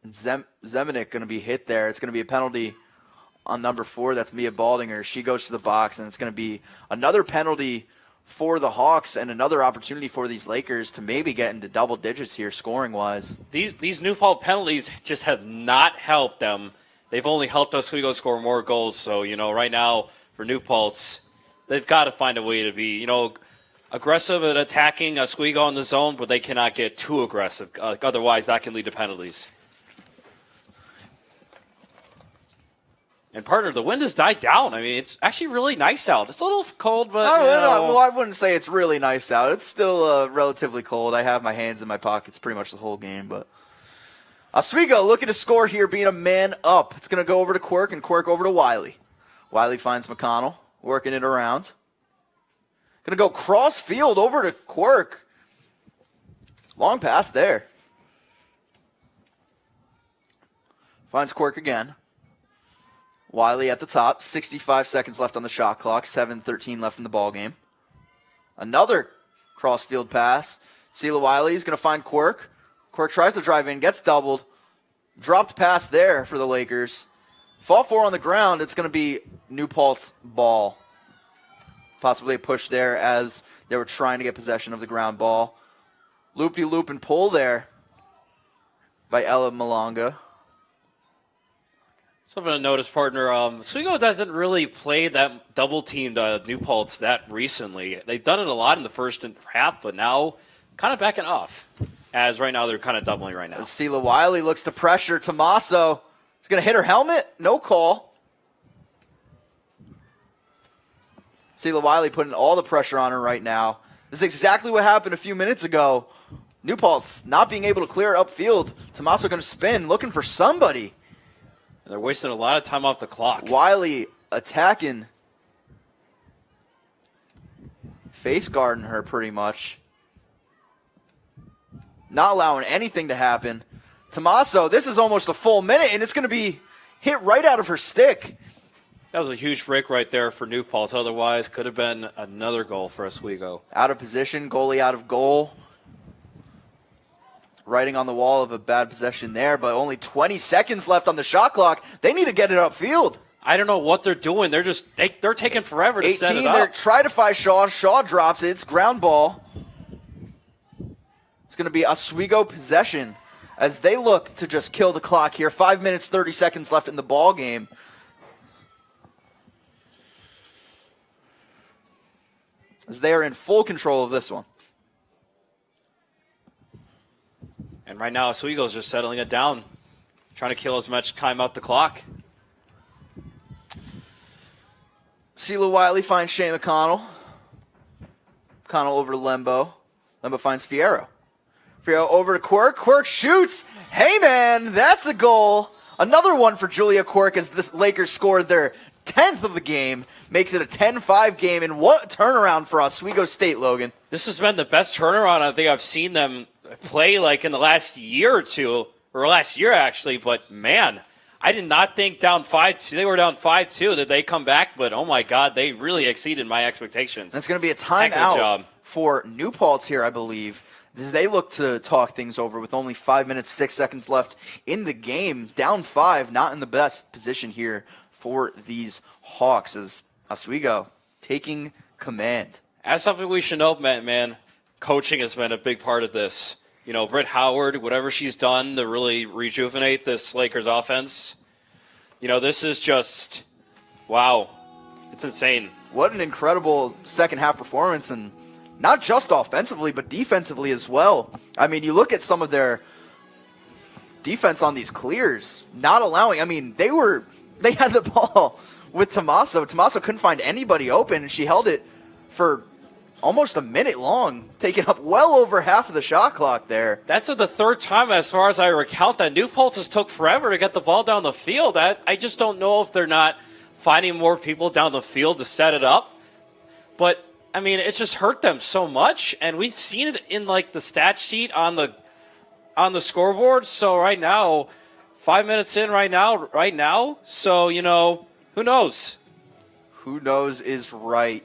Zemanek going to be hit there. It's going to be a penalty on number 4. That's Mia Baldinger. She goes to the box, and it's going to be another penalty for the Hawks and another opportunity for these Lakers to maybe get into double digits here scoring-wise. These New Paltz penalties just have not helped them. They've only helped Oswego score more goals. So, right now for New Paltz, they've got to find a way to be, aggressive at attacking Oswego on the zone, but they cannot get too aggressive. Otherwise, that can lead to penalties. And partner, the wind has died down. I mean, it's actually really nice out. It's a little cold, but well, I wouldn't say it's really nice out. It's still relatively cold. I have my hands in my pockets pretty much the whole game, but Oswego looking to score here, being a man up. It's going to go over to Quirk, and Quirk over to Wiley. Wiley finds McConnell, working it around. Going to go cross field over to Quirk. Long pass there. Finds Quirk again. Wiley at the top. 65 seconds left on the shot clock. 7:13 left in the ball game. Another cross field pass. Sela Wiley is going to find Quirk. Quirk tries to drive in, gets doubled. Dropped pass there for the Lakers. Fall 4 on the ground. It's going to be New Paltz ball. Possibly a push there as they were trying to get possession of the ground ball. Loop-de-loop and pull there by Ella Malonga. Something to notice, partner. Oswego doesn't really play that double-teamed New Paltz that recently. They've done it a lot in the first half, but now kind of backing off. As right now they're kind of doubling right now. Sela Wiley looks to pressure Tommaso. She's going to hit her helmet. No call. Sela Wiley putting all the pressure on her right now. This is exactly what happened a few minutes ago. New Paltz not being able to clear upfield. Tommaso going to spin, looking for somebody. And they're wasting a lot of time off the clock. Wiley attacking. Face guarding her pretty much. Not allowing anything to happen. Tommaso, this is almost a full minute, and it's going to be hit right out of her stick. That was a huge break right there for New Paltz. Otherwise, could have been another goal for Oswego. Out of position, goalie out of goal. Writing on the wall of a bad possession there, but only 20 seconds left on the shot clock. They need to get it upfield. I don't know what they're doing. They're just they're taking forever to set it 18, up. they're trying to find Shaw. Shaw drops it. It's ground ball. It's going to be Oswego possession as they look to just kill the clock here. 5 minutes, 30 seconds left in the ball game. As they are in full control of this one. And right now, Oswego's just settling it down, trying to kill as much time out the clock. Sela Wiley finds Shane McConnell. McConnell over to Lembo. Lembo finds Fierro. Fierro over to Quirk. Quirk shoots. Hey, man, that's a goal. Another one for Julia Quirk as the Lakers scored their 10th of the game. Makes it a 10-5 game. And what turnaround for Oswego State, Logan. This has been the best turnaround I think I've seen them play like in the last year or two, or last year actually, but man, I did not think down 5-2, they were down 5-2, that they come back, but oh my God, they really exceeded my expectations. That's going to be a timeout for New Paltz here, I believe, as they look to talk things over with only 5 minutes, 6 seconds left in the game. Down 5, not in the best position here for these Hawks as Oswego taking command. That's something we should know, man. Coaching has been a big part of this. You know, Britt Howard, whatever she's done to really rejuvenate this Lakers offense, you know, this is just, wow, it's insane. What an incredible second half performance, and not just offensively, but defensively as well. I mean, you look at some of their defense on these clears, not allowing, I mean, they had the ball with Tommaso. Tommaso couldn't find anybody open, and she held it for almost a minute long, taking up well over half of the shot clock there. That's the third time, as far as I recount, that New Paltz has took forever to get the ball down the field. I just don't know if they're not finding more people down the field to set it up. But, I mean, it's just hurt them so much, and we've seen it in, like, the stat sheet on the scoreboard. So right now, 5 minutes in right now, so, you know, who knows? Who knows is right.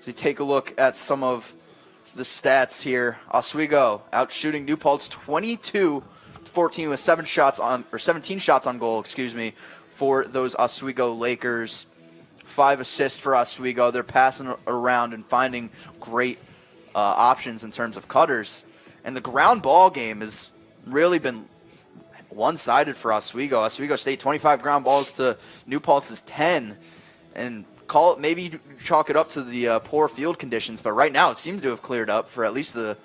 So you take a look at some of the stats here. Oswego out shooting New Paltz 22-14 with 17 shots on goal, for those Oswego Lakers. 5 assists for Oswego. They're passing around and finding great options in terms of cutters. And the ground ball game has really been one-sided for Oswego. Oswego State 25 ground balls to New Paltz's 10. And maybe chalk it up to the poor field conditions, but right now it seems to have cleared up for at least the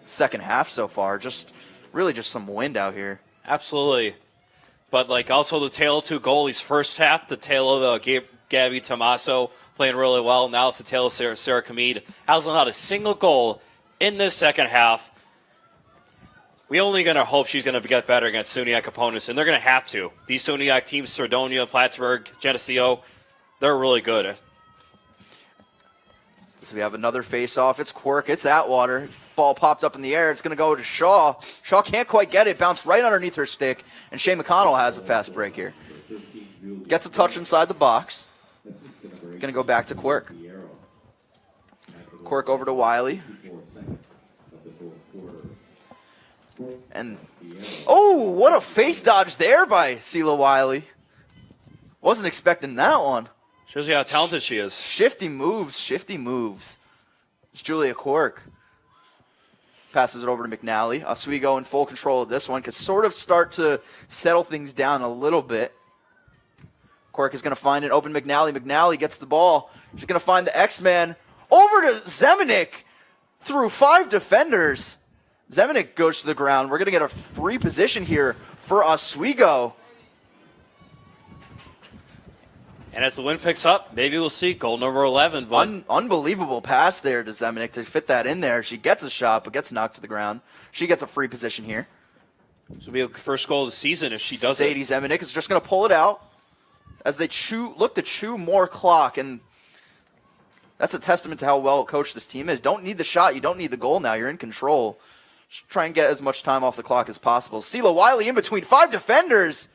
second half so far. Just some wind out here. Absolutely. But like also the tale of two goalies. First half, the tale of Gabby Tommaso playing really well. Now it's the tale of Sarah Kamid. Hasn't allowed a single goal in this second half. We're only going to hope she's going to get better against SUNYAC opponents, and they're going to have to. These SUNYAC teams, Sardonia, Plattsburgh, Geneseo, they're really good. So we have another face-off. It's Quirk. It's Atwater. Ball popped up in the air. It's going to go to Shaw. Shaw can't quite get it. Bounced right underneath her stick. And Shane McConnell has a fast break here. Gets a touch inside the box. Going to go back to Quirk. Quirk over to Wiley. And, oh, what a face dodge there by Sela Wiley. Wasn't expecting that one. Shows you how talented she is. Shifty moves, shifty moves. It's Julia Cork. Passes it over to McNally. Oswego in full control of this one. Could sort of start to settle things down a little bit. Cork is going to find an open McNally. McNally gets the ball. She's going to find the X-Man. Over to Zemanek through 5 defenders. Zemanek goes to the ground. We're going to get a free position here for Oswego. And as the wind picks up, maybe we'll see goal number 11. But Unbelievable pass there to Zemanek to fit that in there. She gets a shot, but gets knocked to the ground. She gets a free position here. this will be a first goal of the season if she does Sadie it. Zemanek is just going to pull it out as they look to chew more clock. And that's a testament to how well coached this team is. Don't need the shot. You don't need the goal now. You're in control. Just try and get as much time off the clock as possible. Sela Wiley in between 5 defenders.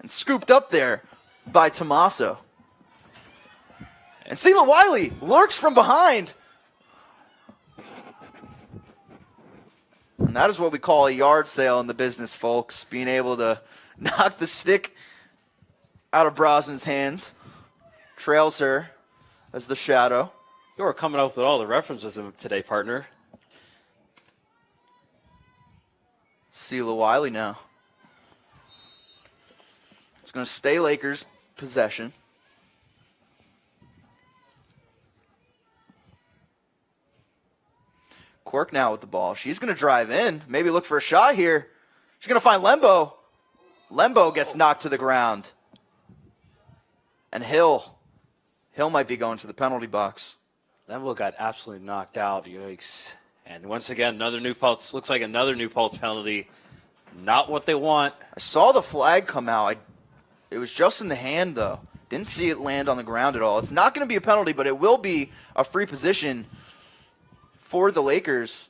And scooped up there by Tommaso. And Sela Wiley lurks from behind. And that is what we call a yard sale in the business, folks. Being able to knock the stick out of Brosnan's hands. Trails her as the shadow. You are coming up with all the references today, partner. Sela Wiley now. It's going to stay Lakers' possession. Cork now with the ball. She's going to drive in. Maybe look for a shot here. She's going to find Lembo. Lembo gets knocked to the ground. And Hill. Hill might be going to the penalty box. Lembo got absolutely knocked out. Yikes. And once again, another new Paltz. Looks like another new Paltz penalty. Not what they want. I saw the flag come out. It was just in the hand, though. Didn't see it land on the ground at all. It's not going to be a penalty, but it will be a free position for the Lakers.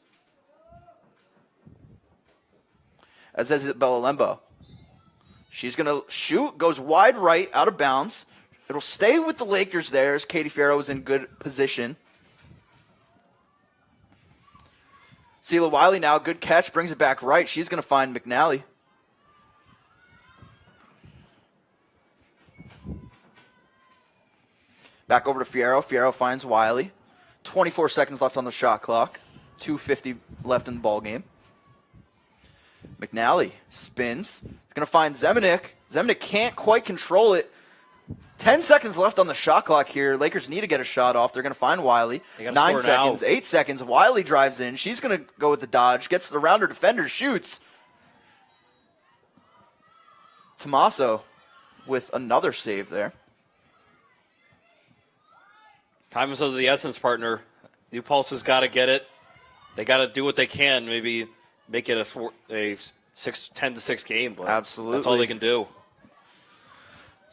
As Isabella Lembo. She's going to shoot. Goes wide right, out of bounds. It'll stay with the Lakers there as Katie Farrow is in good position. Sela Wiley now, good catch, brings it back right. She's going to find McNally. Back over to Fierro. Fierro finds Wiley. 24 seconds left on the shot clock. 2:50 left in the ball game. McNally spins. He's going to find Zemanek. Zemanek can't quite control it. 10 seconds left on the shot clock here. Lakers need to get a shot off. They're going to find Wiley. 9 seconds, 8 seconds. Wiley drives in. She's going to go with the dodge. Gets around her defender, shoots. Tommaso with another save there. Time is of the essence, partner. New Paltz has got to get it. They got to do what they can. Maybe make it a 10-6 game. But absolutely. That's all they can do.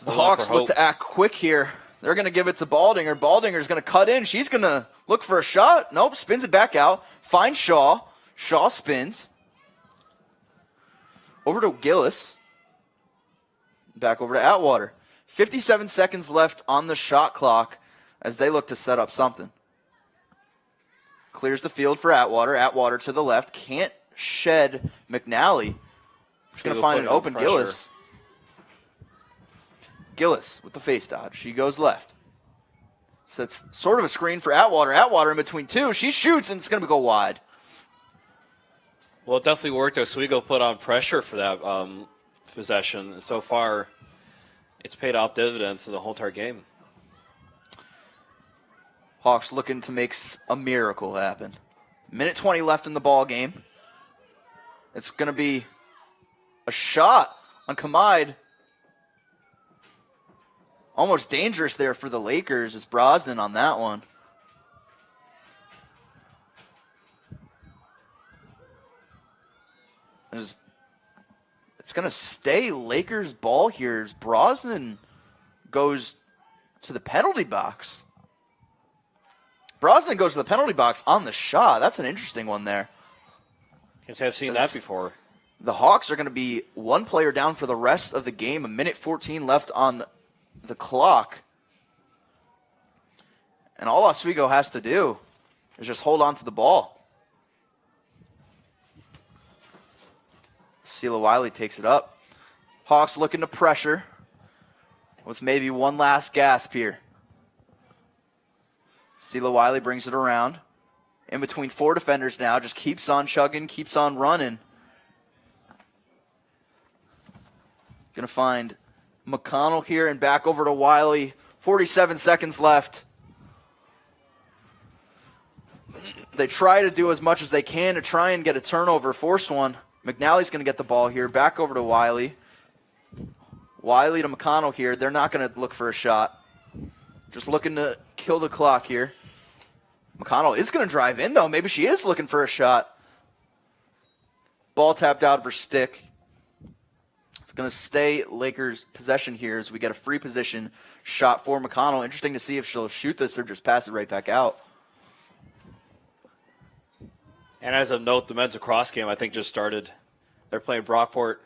The Hawks look to act quick here. They're going to give it to Baldinger. Baldinger's going to cut in. She's going to look for a shot. Nope, spins it back out. Finds Shaw. Shaw spins. Over to Gillis. Back over to Atwater. 57 seconds left on the shot clock as they look to set up something. Clears the field for Atwater. Atwater to the left. Can't shed McNally. She's going to find an open Gillis. Gillis with the face dodge. She goes left. So it's sort of a screen for Atwater. Atwater in between two. She shoots, and it's going to go wide. Well, it definitely worked. Oswego put on pressure for that possession. And so far, it's paid off dividends in the whole entire game. Hawks looking to make a miracle happen. Minute 20 left in the ball game. It's going to be a shot on Kamide. Almost dangerous there for the Lakers. It's Brosnan on that one. It's going to stay Lakers ball here as Brosnan goes to the penalty box. Brosnan goes to the penalty box on the shot. That's an interesting one there. Can't say I've seen that before. The Hawks are going to be one player down for the rest of the game. 1:14 left on the clock. And all Oswego has to do is just hold on to the ball. Sela Wiley takes it up. Hawks looking to pressure with maybe one last gasp here. Sela Wiley brings it around. In between 4 defenders now, just keeps on chugging, keeps on running. Going to find McConnell here and back over to Wiley. 47 seconds left. They try to do as much as they can to try and get a turnover, force one. McNally's going to get the ball here, back over to Wiley. Wiley to McConnell here. They're not going to look for a shot. Just looking to kill the clock here. McConnell is going to drive in, though. Maybe she is looking for a shot. Ball tapped out of her stick. It's going to stay Lakers' possession here as we get a free position shot for McConnell. Interesting to see if she'll shoot this or just pass it right back out. And as of note, the men's lacrosse game, I think, just started. They're playing Brockport.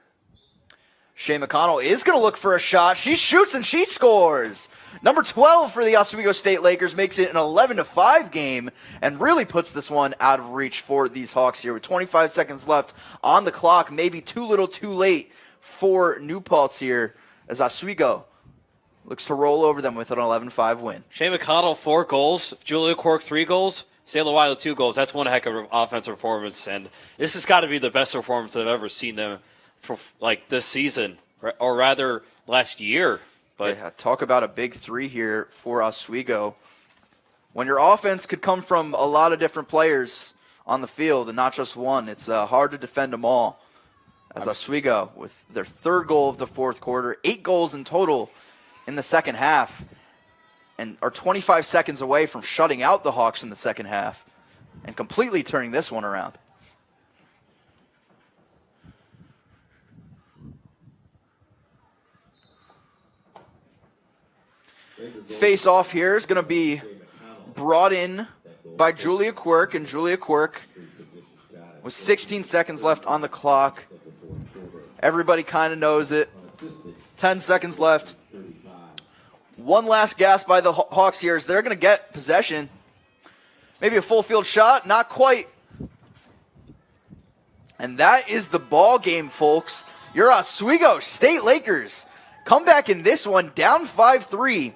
Shea McConnell is going to look for a shot. She shoots and she scores. Number 12 for the Oswego State Lakers makes it an 11-5 game and really puts this one out of reach for these Hawks here with 25 seconds left on the clock. Maybe too little too late for New Paltz here as Oswego looks to roll over them with an 11-5 win. Shea McConnell, 4 goals. Julia Cork, 3 goals. Sela Wiley, 2 goals. That's one heck of an offensive performance. And this has got to be the best performance I've ever seen them for, like, this season, or rather last year. But yeah, talk about a big 3 here for Oswego. When your offense could come from a lot of different players on the field and not just one, it's hard to defend them all. As Oswego, with their 3rd goal of the 4th quarter, 8 goals in total in the second half, and are 25 seconds away from shutting out the Hawks in the second half and completely turning this one around. Face off here is going to be brought in by Julia Quirk, and Julia Quirk with 16 seconds left on the clock. Everybody kind of knows it. 10 seconds left. One last gasp by the Hawks here as they're going to get possession. Maybe a full field shot, not quite. And that is the ball game, folks. Your Oswego State Lakers come back in this one, down 5-3,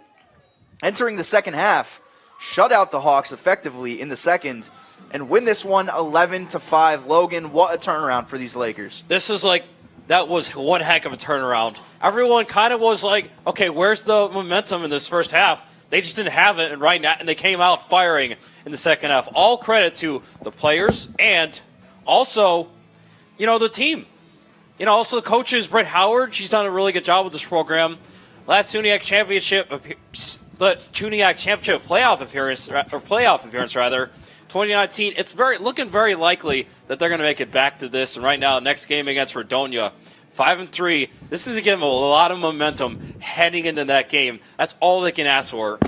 entering the second half. Shut out the Hawks effectively in the second and win this one 11-5. Logan, what a turnaround for these Lakers. this is like, that was one heck of a turnaround. Everyone kind of was like, okay, where's the momentum in this first half? They just didn't have it, and right now, and they came out firing in the second half. All credit to the players and also, the team. Also the coaches, Brett Howard, she's done a really good job with this program. Last SUNY Championship playoff appearance, 2019. It's looking very likely that they're going to make it back to this. And right now, next game against Fredonia, 5-3. This is to give them a lot of momentum heading into that game. That's all they can ask for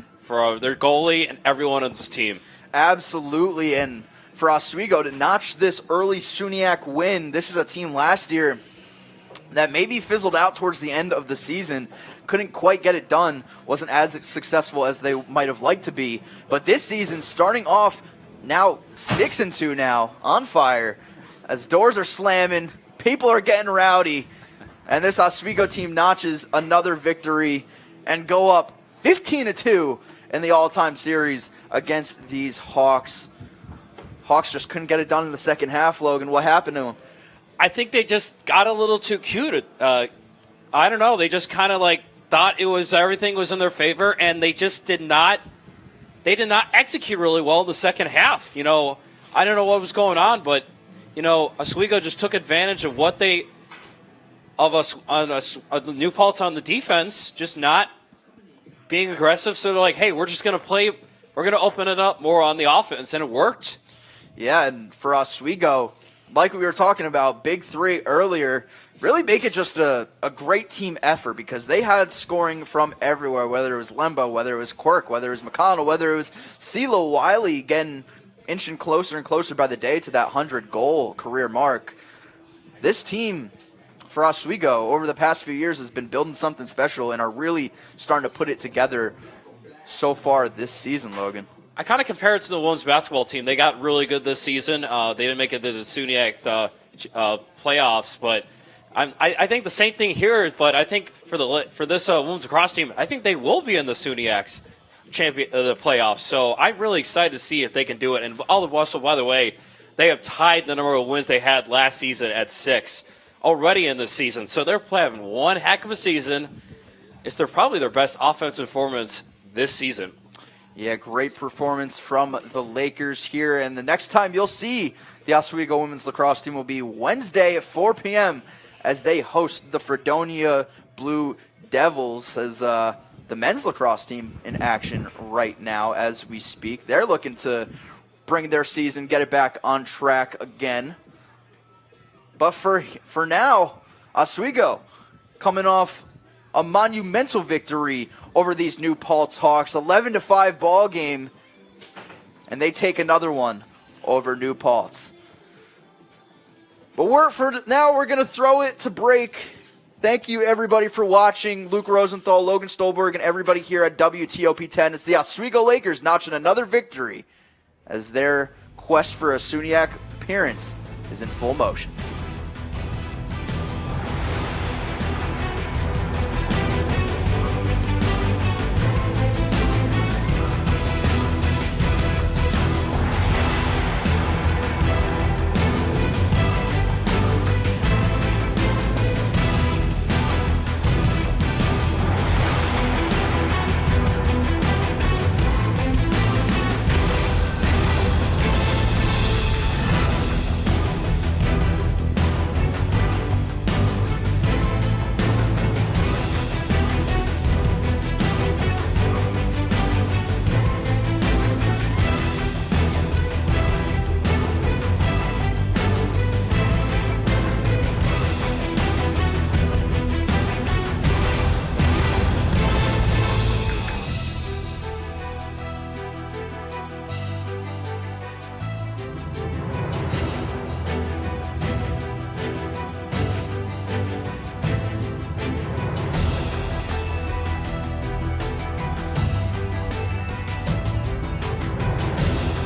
their goalie and everyone on this team. Absolutely, and for Oswego to notch this early SUNYAC win, this is a team last year that maybe fizzled out towards the end of the season, couldn't quite get it done, wasn't as successful as they might have liked to be. But this season, starting off now 6-2 now, on fire, as doors are slamming, people are getting rowdy, and this Oswego team notches another victory and go up 15-2 in the all-time series against these Hawks. Hawks just couldn't get it done in the second half, Logan. What happened to them? I think they just got a little too cute. I don't know. They just kind of thought everything was in their favor, and they just did not execute really well in the second half. I don't know what was going on, but Oswego just took advantage of New Paltz on the defense, just not being aggressive. So they're like, hey, we're just going to play. We're going to open it up more on the offense, and it worked. Yeah, and for Oswego, like we were talking about, big 3 earlier, really make it just a great team effort because they had scoring from everywhere, whether it was Lemba, whether it was Quirk, whether it was McConnell, whether it was Sela Wiley getting inching closer and closer by the day to that 100-goal career mark. This team for Oswego over the past few years has been building something special and are really starting to put it together so far this season, Logan. I kind of compare it to the women's basketball team. They got really good this season. They didn't make it to the SUNY playoffs, but I think the same thing here, but I think for this women's lacrosse team, I think they will be in the SUNYAC's the playoffs. So I'm really excited to see if they can do it. And also, by the way, they have tied the number of wins they had last season at 6 already in this season. So they're having one heck of a season. It's probably their best offensive performance this season. Yeah, great performance from the Lakers here. And the next time you'll see the Oswego women's lacrosse team will be Wednesday at 4 p.m. as they host the Fredonia Blue Devils, as the men's lacrosse team in action right now as we speak. They're looking to bring their season, get it back on track again. But for now, Oswego coming off a monumental victory over these new Paltz Hawks, 11-5 ball game, and they take another one over New Paltz. But for now, we're going to throw it to break. Thank you, everybody, for watching. Luke Rosenthal, Logan Stolberg, and everybody here at WTOP 10. It's the Oswego Lakers notching another victory as their quest for a SUNYAC appearance is in full motion.